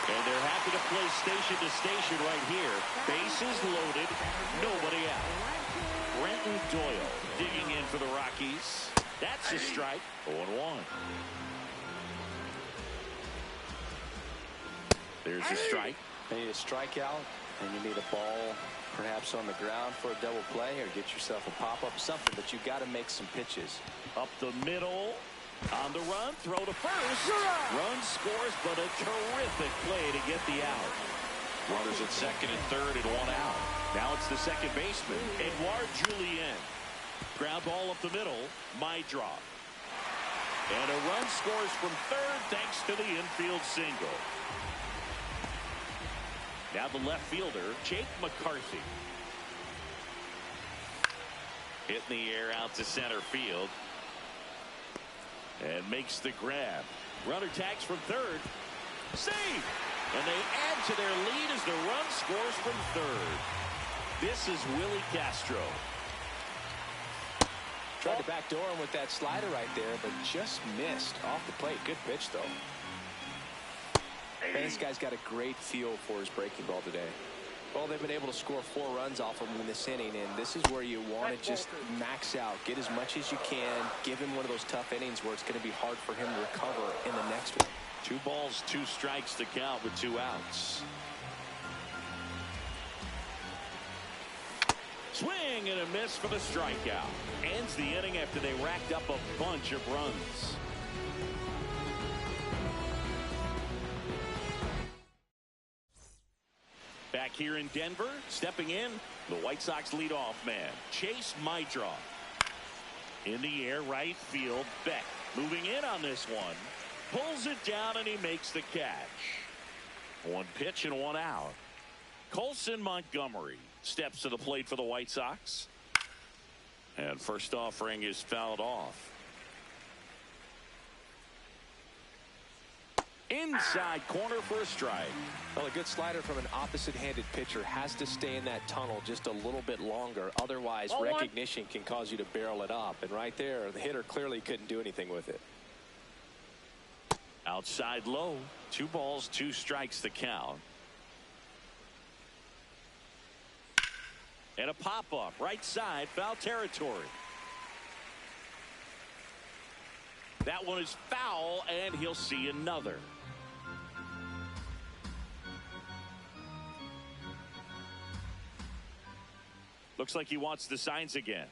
[SPEAKER 1] And they're happy to play station to station right here. Bases loaded, nobody out. Brenton Doyle digging in for the Rockies. That's a strike. 0-1. There's a strike.
[SPEAKER 2] You need a strikeout, and you need a ball perhaps on the ground for a double play, or get yourself a pop-up, something, but you got to make some pitches.
[SPEAKER 1] Up the middle. On the run, throw to first. Run scores, but a terrific play to get the out. Runners at second and third and one out. Now it's the second baseman, Edouard Julien. Ground ball up the middle, Maedroff. And a run scores from third thanks to the infield single. Now the left fielder, Jake McCarthy. Hit in the air out to center field. And makes the grab. Runner tags from third. Save! And they add to their lead as the run scores from third. This is Willie Castro.
[SPEAKER 2] Tried to backdoor him with that slider right there, but just missed off the plate. Good pitch, though. Man, this guy's got a great feel for his breaking ball today. Well, they've been able to score 4 runs off him in this inning, and this is where you want to just max out, get as much as you can, give him one of those tough innings where it's going to be hard for him to recover in the next one.
[SPEAKER 1] 2 balls, 2 strikes to count with 2 outs. Swing and a miss for the strikeout. Ends the inning after they racked up a bunch of runs. Back here in Denver, stepping in, the White Sox leadoff man, Chase Maedroff. In the air, right field, Beck moving in on this one. Pulls it down and he makes the catch. 1 pitch and 1 out. Colson Montgomery steps to the plate for the White Sox. And first offering is fouled off. Inside corner for a strike.
[SPEAKER 2] Well, a good slider from an opposite-handed pitcher has to stay in that tunnel just a little bit longer. Otherwise, recognition can cause you to barrel it up. And right there, the hitter clearly couldn't do anything with it.
[SPEAKER 1] Outside low. 2 balls, 2 strikes to count. And a pop-up right side, foul territory. That one is foul, and he'll see another. Looks like he wants the signs again.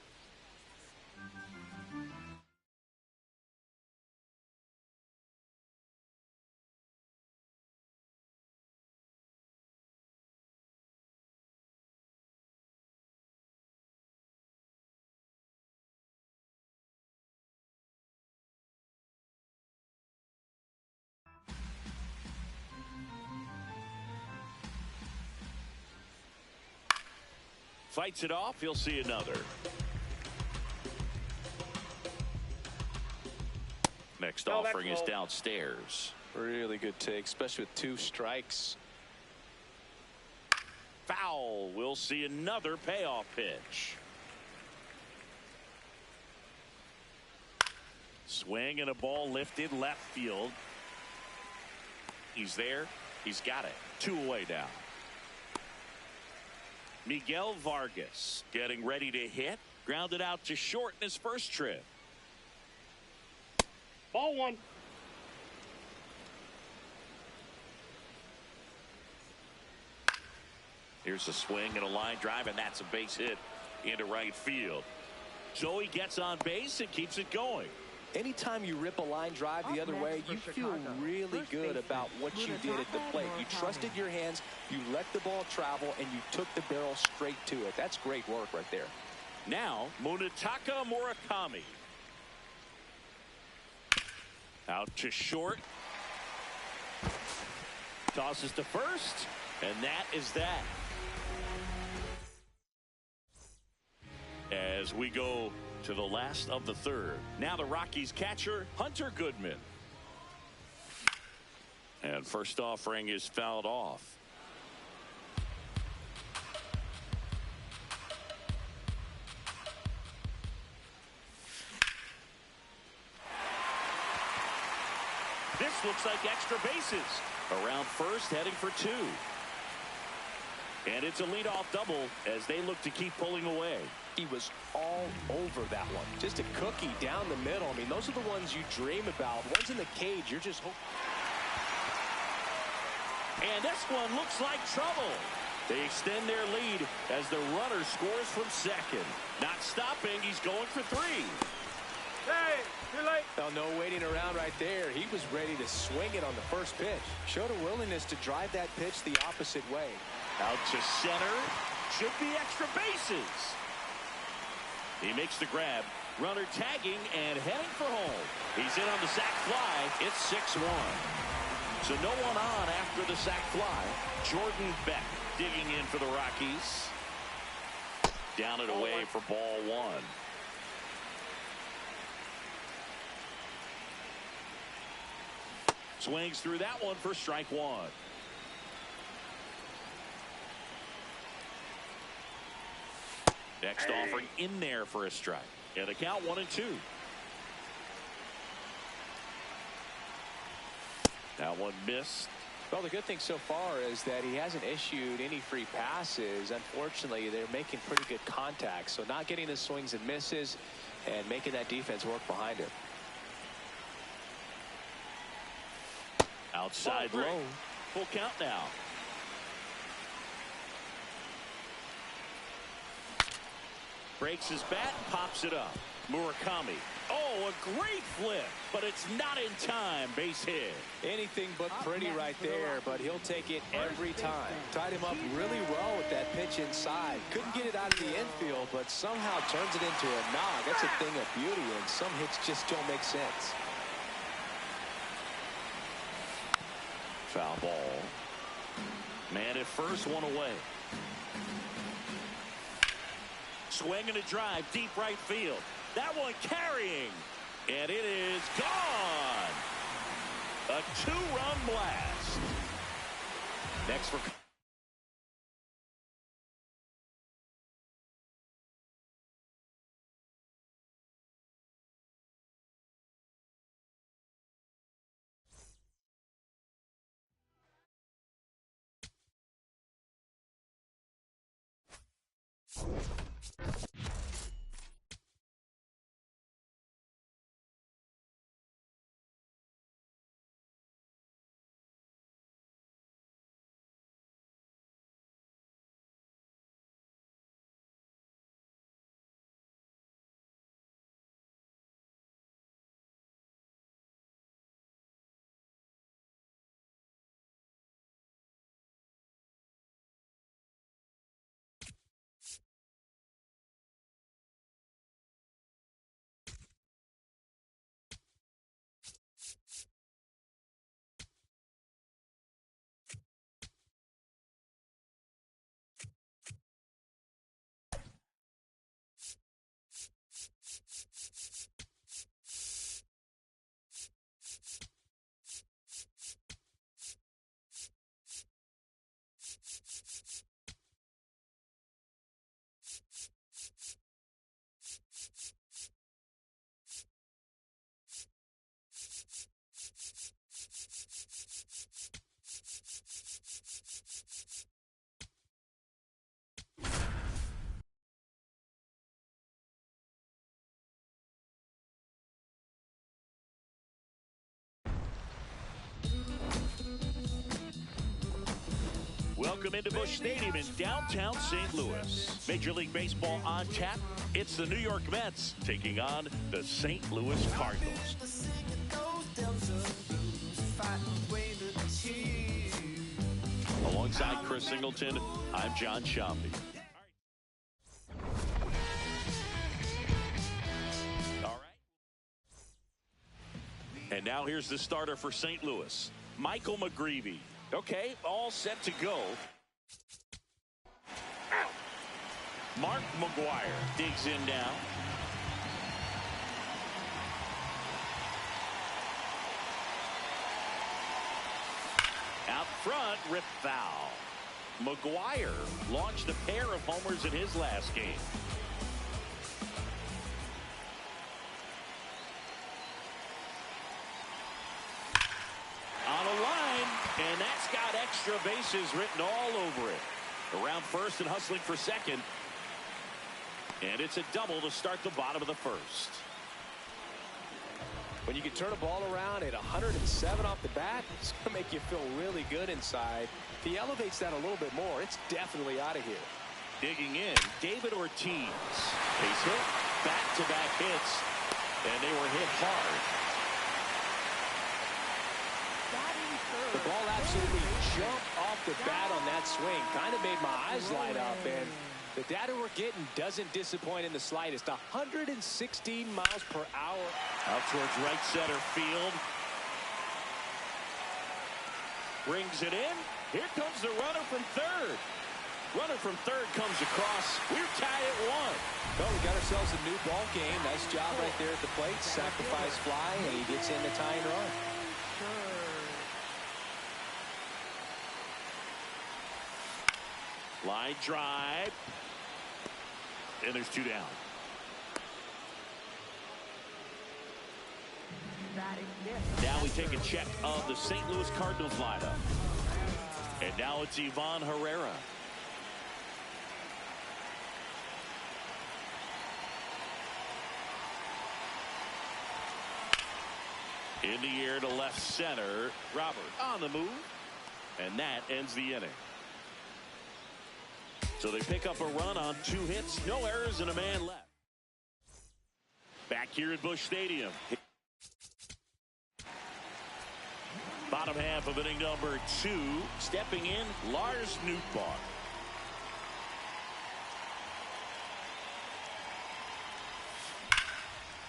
[SPEAKER 1] Fights it off. He'll see another. Next offering is downstairs.
[SPEAKER 2] Really good take, especially with 2 strikes.
[SPEAKER 1] Foul. We'll see another payoff pitch. Swing and a ball lifted left field. He's there. He's got it. 2 away now. Miguel Vargas getting ready to hit. Grounded out to short in his first trip.
[SPEAKER 3] Ball 1.
[SPEAKER 1] Here's a swing and a line drive, and that's a base hit into right field. Joey gets on base and keeps it going.
[SPEAKER 2] Anytime you rip a line drive the other way, you feel really good about what you did at the plate. You trusted your hands, you let the ball travel, and you took the barrel straight to it. That's great work right there.
[SPEAKER 1] Now, Munetaka Murakami. Out to short. Tosses to first, and that is that. As we go to the last of the third. Now the Rockies catcher, Hunter Goodman. And first offering is fouled off. looks like extra bases. Around first, heading for 2. And it's a leadoff double as they look to keep pulling away.
[SPEAKER 2] He was all over that one. Just a cookie down the middle. I mean, those are the ones you dream about. Ones in the cage, you're just hoping.
[SPEAKER 1] And this one looks like trouble. They extend their lead as the runner scores from second. Not stopping. He's going for 3.
[SPEAKER 3] Hey, too late.
[SPEAKER 2] Well, no waiting around right there. He was ready to swing it on the first pitch. Showed a willingness to drive that pitch the opposite way.
[SPEAKER 1] Out to center. Should be extra bases. He makes the grab. Runner tagging and heading for home. He's in on the sac fly. It's 6-1. So no one on after the sac fly. Jordan Beck digging in for the Rockies. Down and away for ball 1. Swings through that one for strike 1. Next offering in there for a strike. And the count 1-2. That one missed.
[SPEAKER 2] Well, the good thing so far is that he hasn't issued any free passes. Unfortunately, they're making pretty good contact. So not getting the swings and misses and making that defense work behind him.
[SPEAKER 1] Outside low. Full count now. Breaks his bat, pops it up. Murakami. Oh, a great flip, but it's not in time. Base hit.
[SPEAKER 2] Anything but pretty right there, but he'll take it every time. Tied him up really well with that pitch inside. Couldn't get it out of the infield, but somehow turns it into a knock. That's a thing of beauty, and some hits just don't make sense.
[SPEAKER 1] Foul ball. Man at first, one away. Swing and a drive, deep right field. That one carrying. And it is gone. A 2-run blast. Next for... Welcome into Busch Stadium in downtown St. Louis. Major League Baseball on tap. It's the New York Mets taking on the St. Louis Cardinals. Alongside Chris Singleton, I'm John Shambi. All right. And now here's the starter for St. Louis, Michael McGreevy. Okay, all set to go. Mark McGwire digs in now. Out front, rip foul. McGwire launched a pair of homers in his last game. And that's got extra bases written all over it. Around first and hustling for second. And it's a double to start the bottom of the first.
[SPEAKER 2] When you can turn a ball around at 107 off the bat, it's going to make you feel really good inside. If he elevates that a little bit more, it's definitely out of here.
[SPEAKER 1] Digging in, David Ortiz. Base hit, back-to-back hits, and they were hit hard.
[SPEAKER 2] The ball absolutely jumped off the bat on that swing. Kind of made my eyes light up, and the data we're getting doesn't disappoint in the slightest. 116 miles per hour.
[SPEAKER 1] Out towards right center field. Brings it in. Here comes the runner from third. Runner from third comes across. We're tied at 1.
[SPEAKER 2] Well, we got ourselves a new ball game. Nice job right there at the plate. Sacrifice fly, and he gets in the tying run.
[SPEAKER 1] Line drive. And there's 2 down. Now we take a check of the St. Louis Cardinals lineup. And now it's Ivan Herrera. In the air to left center. Robert on the move. And that ends the inning. So they pick up a run on 2 hits. No errors and a man left. Back here at Busch Stadium. Bottom half of inning number 2. Stepping in, Lars Nootbaar.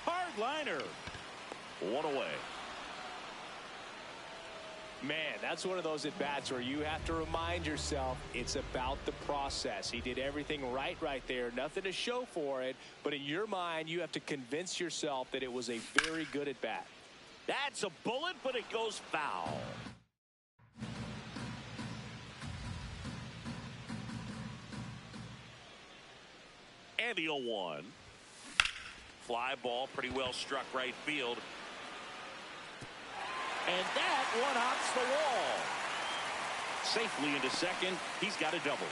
[SPEAKER 1] Hard liner. 1 away.
[SPEAKER 2] Man, that's one of those at-bats where you have to remind yourself it's about the process. He did everything right there. Nothing to show for it. But in your mind, you have to convince yourself that it was a very good at-bat.
[SPEAKER 1] That's a bullet, but it goes foul. And the 0-1. Fly ball, pretty well struck right field. And that one hops the wall. Safely into second. He's got a double.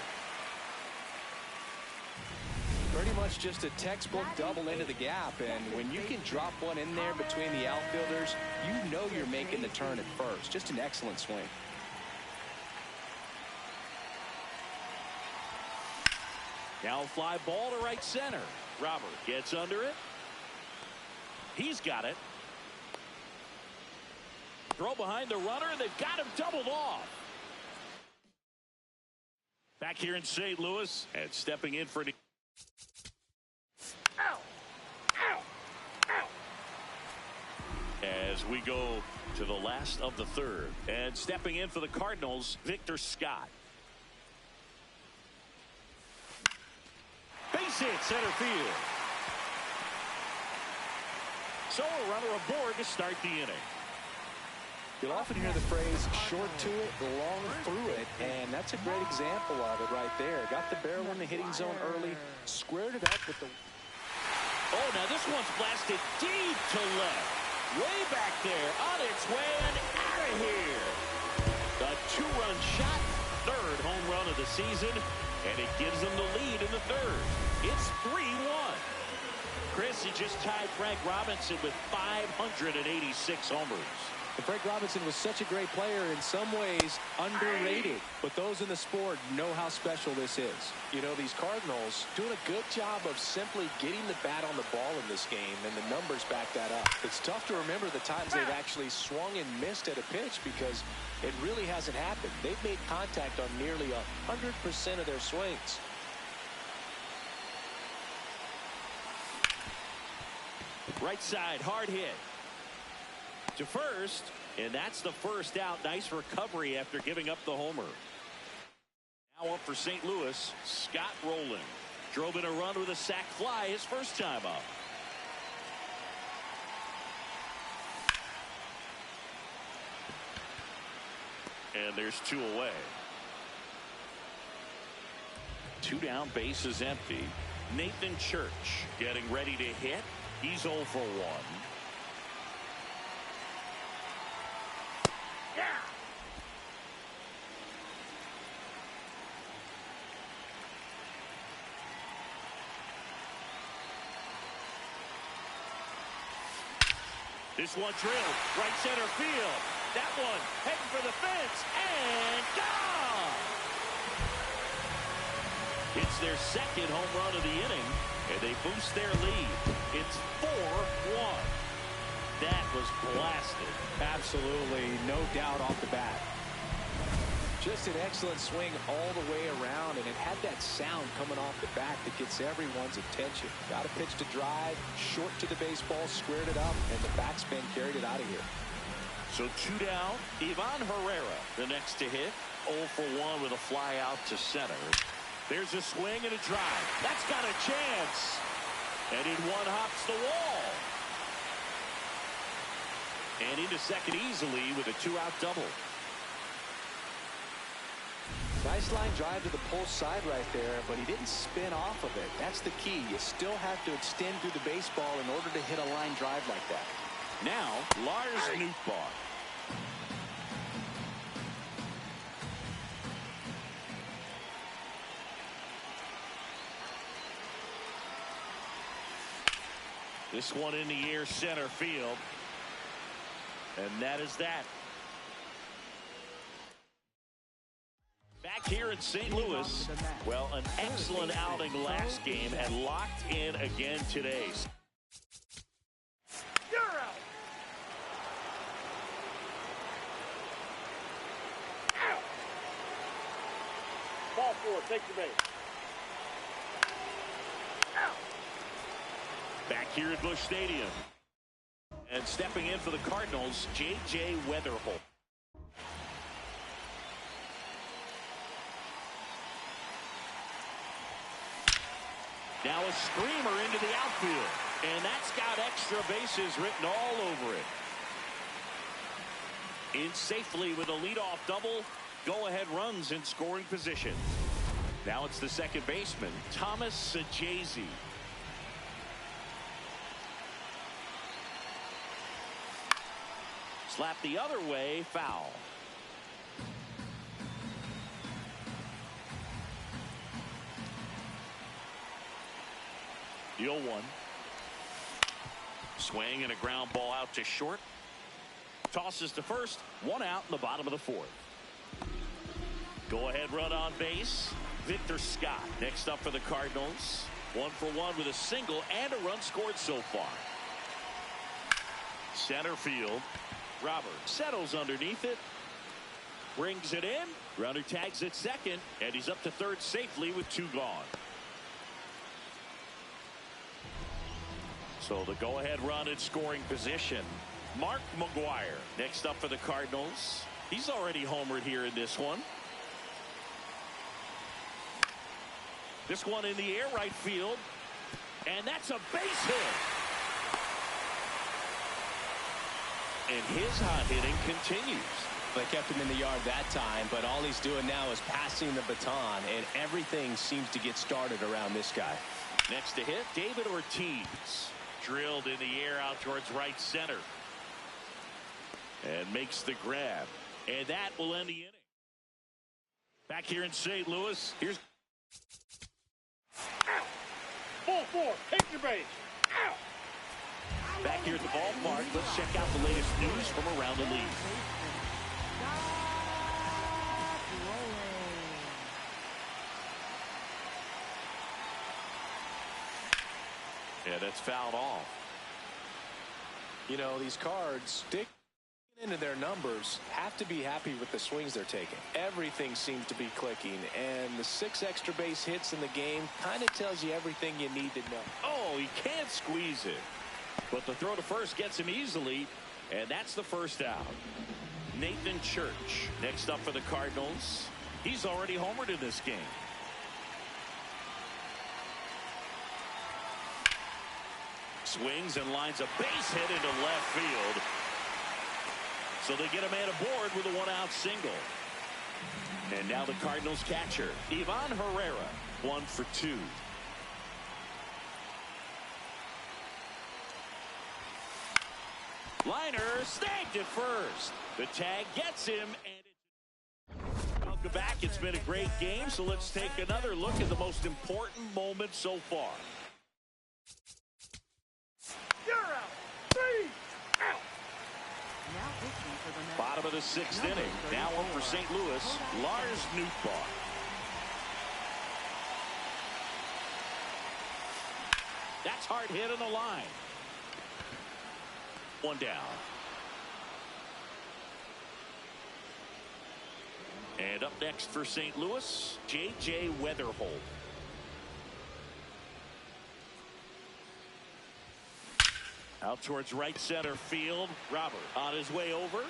[SPEAKER 2] Pretty much just a textbook double into the gap. And when you can drop one in there between the outfielders, you know you're making the turn at first. Just an excellent swing.
[SPEAKER 1] Now a fly ball to right center. Robert gets under it. He's got it. Throw behind the runner, and they've got him doubled off. Back here in St. Louis, and stepping in for an... Ow! Ow! Ow! As we go to the last of the third, and stepping in for the Cardinals, Victor Scott. Base hit, center field. So a runner aboard to start the inning.
[SPEAKER 2] You'll often hear the phrase short to it, long through it, and that's a great example of it right there. Got the barrel in the hitting zone early, squared it up with the...
[SPEAKER 1] Oh, now this one's blasted deep to left. Way back there, on its way and out of here. A 2-run shot, 3rd home run of the season, and it gives them the lead in the 3rd. It's 3-1. Chris, he just tied Frank Robinson with 586 homers.
[SPEAKER 2] And Frank Robinson was such a great player, in some ways underrated. But those in the sport know how special this is. You know, these Cardinals doing a good job of simply getting the bat on the ball in this game, and the numbers back that up. It's tough to remember the times they've actually swung and missed at a pitch because it really hasn't happened. They've made contact on nearly 100% of their swings.
[SPEAKER 1] Right side, hard hit. To first, and that's the first out. Nice recovery after giving up the homer. Now up for St. Louis, Scott rolling. Drove in a run with a sac fly his first time up. And there's 2 away. 2 down, base is empty. Nathan Church getting ready to hit. He's 0 for 1. This one drilled right center field. That one heading for the fence and gone. It's their second home run of the inning, and they boost their lead. It's 4-1. That was blasted.
[SPEAKER 2] Absolutely, no doubt off the bat. Just an excellent swing all the way around, and it had that sound coming off the bat that gets everyone's attention. Got a pitch to drive, short to the baseball, squared it up, and the backspin carried it out of here.
[SPEAKER 1] So 2 down. Ivan Herrera, the next to hit. 0 for 1 with a fly out to center. There's a swing and a drive. That's got a chance. And in one hops the wall. And into second easily with a 2-out double.
[SPEAKER 2] Nice line drive to the pull side right there, but he didn't spin off of it. That's the key. You still have to extend through the baseball in order to hit a line drive like that.
[SPEAKER 1] Now, Lars Nootbaar. This one in the air center field. And that is that. Back here in St. Louis, well, an excellent outing last game and locked in again today.
[SPEAKER 3] You're out. Out. Ball 4, take your base. Out.
[SPEAKER 1] Back here at Busch Stadium. And stepping in for the Cardinals, J.J. Weatherholt. Now a screamer into the outfield. And that's got extra bases written all over it. In safely with a leadoff double. Go-ahead runs in scoring position. Now it's the second baseman, Thomas Saggese. Slap the other way, foul. The 0-1. Swing and a ground ball out to short. Tosses to first. 1 out in the bottom of the 4th. Go ahead run on base. Victor Scott next up for the Cardinals. 1 for 1 with a single and a run scored so far. Center field. Robert settles underneath it. Brings it in. Runner tags at second. And he's up to third safely with 2 gone. So the go-ahead run in scoring position. Mark McGwire next up for the Cardinals. He's already homered here in this one. This one in the air right field. And that's a base hit. And his hot hitting continues.
[SPEAKER 7] They kept him in the yard that time, but all he's doing now is passing the baton, and everything seems to get started around this guy.
[SPEAKER 1] Next to hit, David Ortiz. Drilled in the air out towards right center. And makes the grab. And that will end the inning. Back here in St. Louis, here's...
[SPEAKER 3] Out. Ball 4, take your base. Out.
[SPEAKER 1] Back here at the ballpark, let's check out the latest news from around the league. Yeah, that's fouled off.
[SPEAKER 2] You know, these Cards, digging into their numbers, have to be happy with the swings they're taking. Everything seems to be clicking, and the 6 extra base hits in the game kind of tells you everything you need to know.
[SPEAKER 1] Oh, he can't squeeze it. But the throw to first gets him easily, and that's the first out. Nathan Church next up for the Cardinals. He's already homered in this game. Swings and lines a base hit into left field. So they get a man aboard with a 1-out single. And now the Cardinals catcher, Ivan Herrera, 1 for 2. Liner snagged at first. The tag gets him, and welcome back. It's been a great game, so let's take another look at the most important moment so far.
[SPEAKER 3] You're out. 3 out.
[SPEAKER 4] Now pitching for the Mets.
[SPEAKER 1] Bottom of the sixth inning. Now on for St. Louis, Lars Nootbaar. That's hard hit on the line. One down. And up next for St. Louis, J.J. Weatherholt. Out towards right center field. Robert on his way over.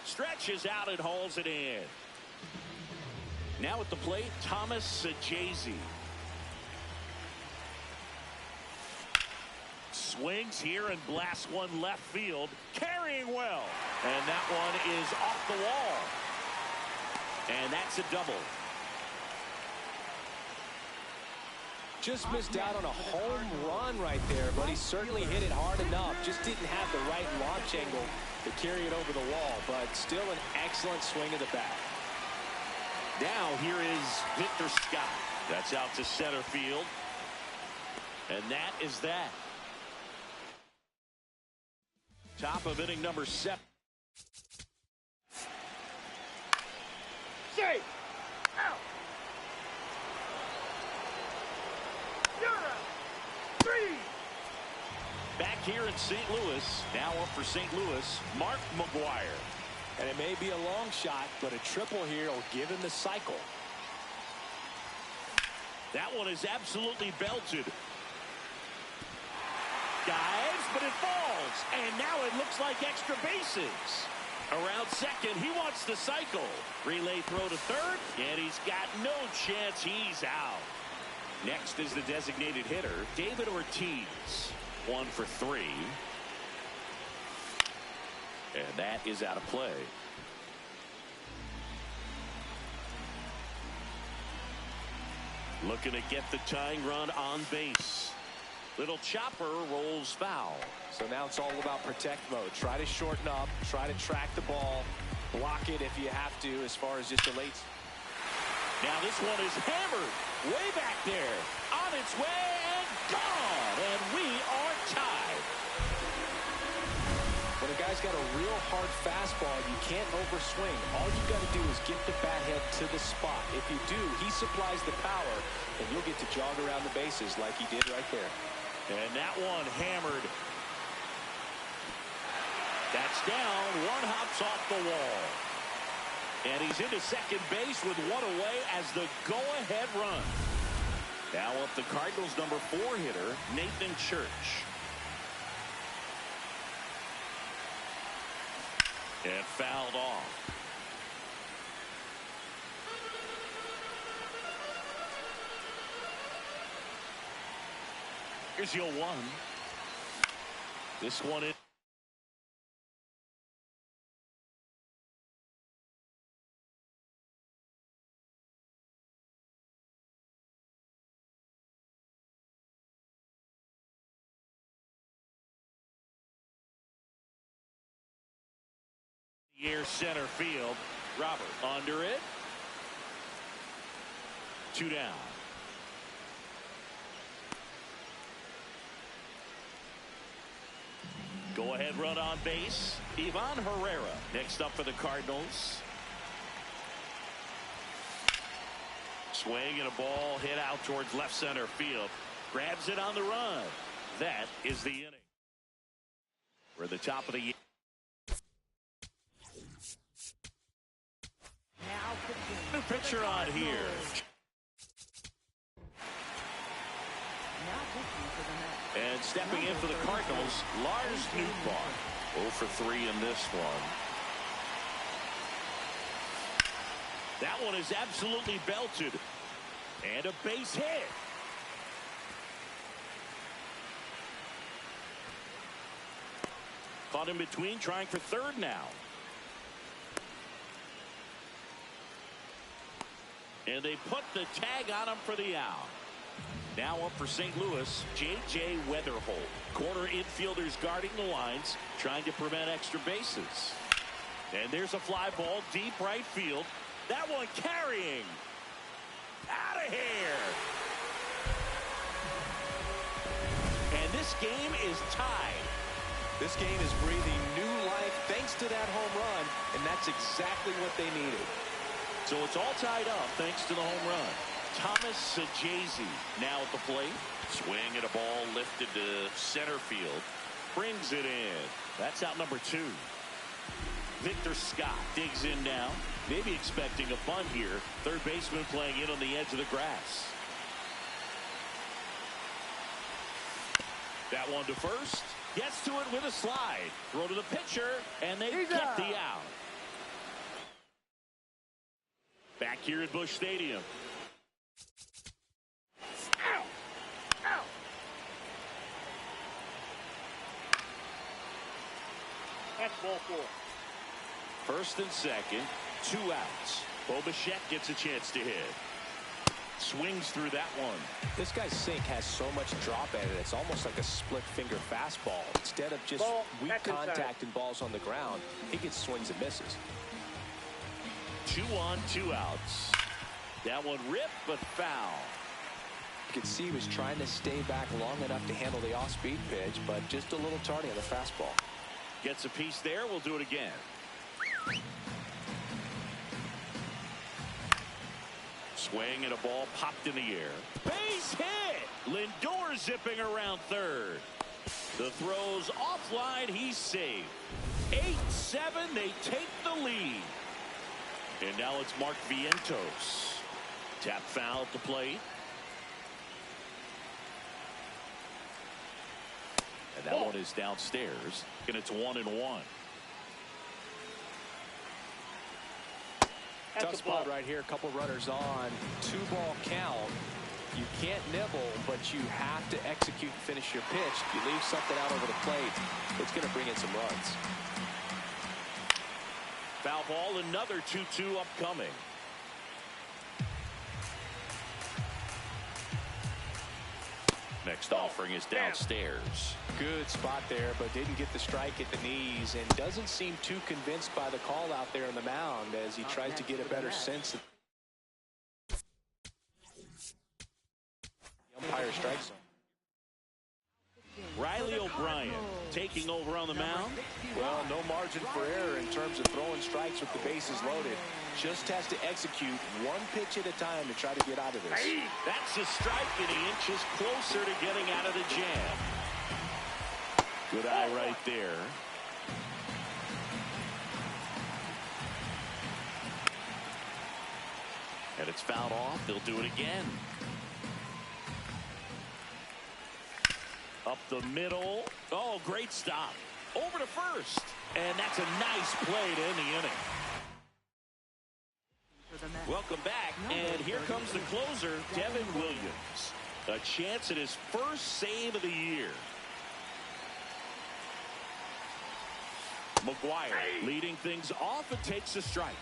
[SPEAKER 1] Stretches out and hauls it in. Now at the plate, Thomas Saggese. Swings here and blasts one left field. Carrying well. And that one is off the wall. And that's a double.
[SPEAKER 2] Just missed out on a home run right there, but he certainly hit it hard enough. Just didn't have the right launch angle to carry it over the wall, but still an excellent swing of the bat.
[SPEAKER 1] Now here is Victor Scott. That's out to center field. And that is that. Top of inning number 7.
[SPEAKER 3] Safe. Out. You're out. 3.
[SPEAKER 1] Back here in St. Louis. Now up for St. Louis, Mark McGwire.
[SPEAKER 2] And it may be a long shot, but a triple here will give him the cycle.
[SPEAKER 1] That one is absolutely belted. Dives, but it falls. And now it looks like extra bases. Around second, he wants the cycle. Relay throw to third, and he's got no chance. He's out. Next is the designated hitter, David Ortiz. 1 for 3. And that is out of play. Looking to get the tying run on base. Little chopper rolls foul.
[SPEAKER 2] So now it's all about protect mode. Try to shorten up, try to track the ball, block it if you have to as far as just a late.
[SPEAKER 1] Now this one is hammered way back there. On its way and gone. And we are tied.
[SPEAKER 2] When a guy's got a real hard fastball, you can't overswing. All you got to do is get the bat head to the spot. If you do, he supplies the power, and you'll get to jog around the bases like he did right there.
[SPEAKER 1] And that one hammered. That's down. One hops off the wall. And he's into second base with one away as the go-ahead run. Now up the Cardinals' number 4 hitter, Nathan Church. And fouled off. Here's your 1. This one is. Near center field. Robert under it. 2 down. Go ahead run on base. Ivan Herrera next up for the Cardinals. Swing and a ball hit out towards left center field. Grabs it on the run. That is the inning. We're at the top of the year. New pitcher on here. And stepping in for the Cardinals, Lars Nootbaar. 0 for 3 in this one. That one is absolutely belted. And a base hit. Caught in between, trying for third now. And they put the tag on him for the out. Now up for St. Louis, J.J. Weatherholt. Corner infielders guarding the lines, trying to prevent extra bases. And there's a fly ball deep right field. That one carrying. Out of here. And this game is tied.
[SPEAKER 2] This game is breathing new life thanks to that home run, and that's exactly what they needed.
[SPEAKER 1] So it's all tied up thanks to the home run. Thomas Saggese now at the plate. Swing and a ball lifted to center field. Brings it in. That's out number 2. Victor Scott digs in now. Maybe expecting a bunt here. Third baseman playing in on the edge of the grass. That one to first. Gets to it with a slide. Throw to the pitcher, and they get the out. Back here at Busch Stadium.
[SPEAKER 3] Ow! Ow! That's ball 4.
[SPEAKER 1] First and second, 2 outs. Bo Bichette gets a chance to hit. Swings through that one.
[SPEAKER 2] This guy's sink has so much drop at it, it's almost like a split finger fastball. Instead of just weak contact and balls on the ground, he gets swings and misses.
[SPEAKER 1] 2 on, 2 outs. That one ripped, but foul.
[SPEAKER 2] You could see he was trying to stay back long enough to handle the off-speed pitch, but just a little tardy on the fastball.
[SPEAKER 1] Gets a piece there. We'll do it again. Swing and a ball popped in the air. Base hit. Lindor zipping around third. The throw's offline. He's safe. 8-7. They take the lead. And now it's Mark Vientos. Tap foul at the plate. And that one is downstairs. And it's 1-1.
[SPEAKER 2] Tough spot right here. A couple runners on. 2-ball count. You can't nibble, but you have to execute and finish your pitch. You leave something out over the plate, it's going to bring in some runs.
[SPEAKER 1] Foul ball, another 2-2 upcoming. Next offering is downstairs.
[SPEAKER 2] Good spot there, but didn't get the strike at the knees and doesn't seem too convinced by the call out there on the mound as he tries to get a better sense of the umpire strike zone.
[SPEAKER 1] Riley O'Brien taking over on the mound.
[SPEAKER 2] Well, no margin for error in terms of throwing strikes with the bases loaded. Just has to execute one pitch at a time to try to get out of this.
[SPEAKER 1] That's a strike, and he inches closer to getting out of the jam. Good eye right there. And it's fouled off. They'll do it again. Up the middle. Oh, great stop. Over to first. And that's a nice play to end the inning. Welcome back. And here comes the closer, Devin Williams. A chance at his first save of the year. McGuire leading things off and takes a strike.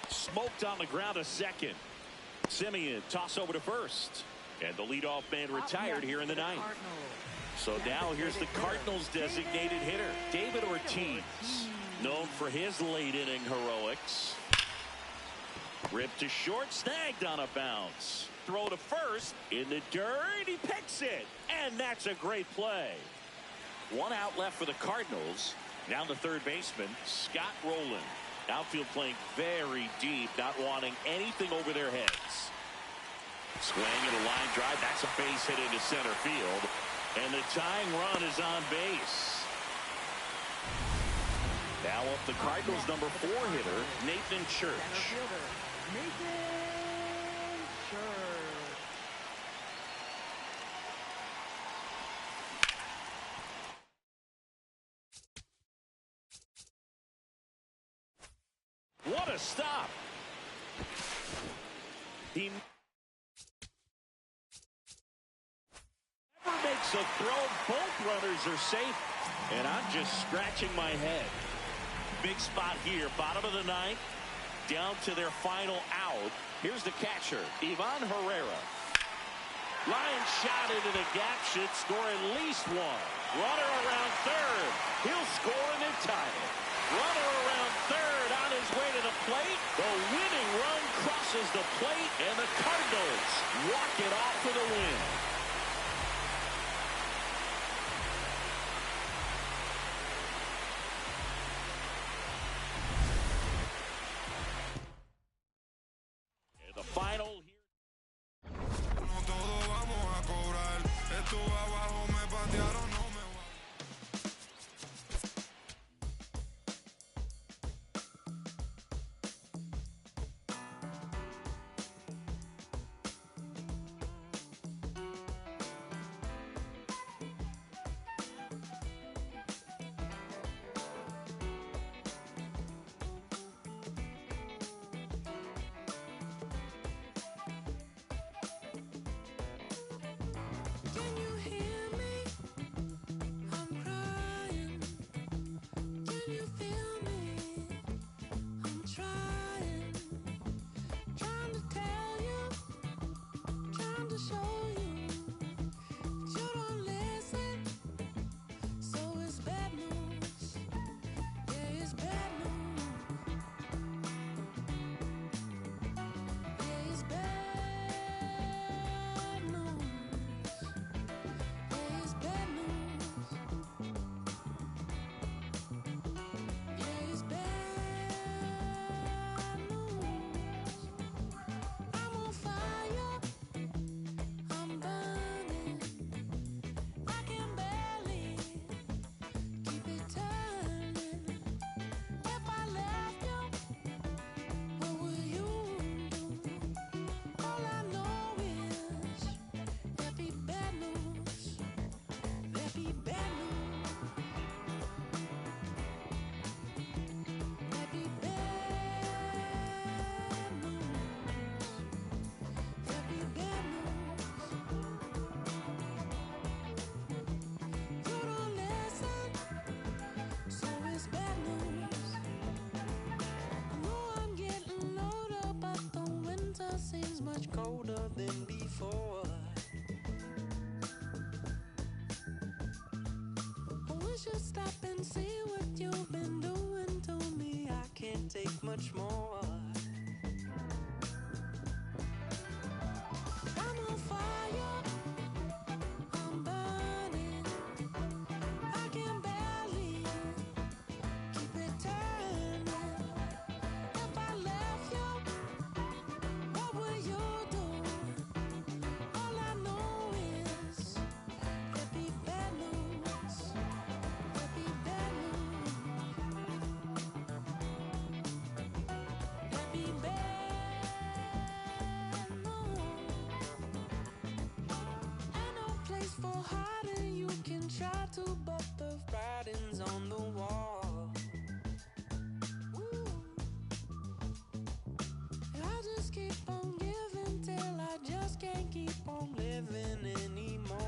[SPEAKER 1] Smoked on the ground a second. Simeon toss over to first. And the leadoff man retired here in the ninth. So now here's the Cardinals designated hitter, David Ortiz, known for his late inning heroics. Ripped to short, snagged on a bounce. Throw to first, in the dirt, he picks it. And that's a great play. 1 out left for the Cardinals. Now the third baseman, Scott Rowland. Outfield playing very deep, not wanting anything over their heads. Swing and a line drive. That's a base hit into center field. And the tying run is on base. Now up the Cardinals' number 4 hitter, Nathan Church. What a stop. He never makes a throw. Both runners are safe. And I'm just scratching my head. Big spot here. Bottom of the ninth. Down to their final out. Here's the catcher, Ivan Herrera. Line shot into the gap should score at least 1. Runner around third. He'll score and then tie it. Runner around third on his way to the plate. The winning run crosses misses the plate, and the Cardinals walk it off for the win. And the final here.
[SPEAKER 8] Much colder than before. We should stop and see what you've been doing to me. I can't take much more. I'm on fire, I'm burning, I can barely keep it turning. If I left you, what would you do? All I know is there'd be bad news. There'd be bad news. There'd be bad news. Ain't no place for hiding. You can try to, but the writing's on the wall. Ooh. I just keep on giving till I just can't keep on living anymore.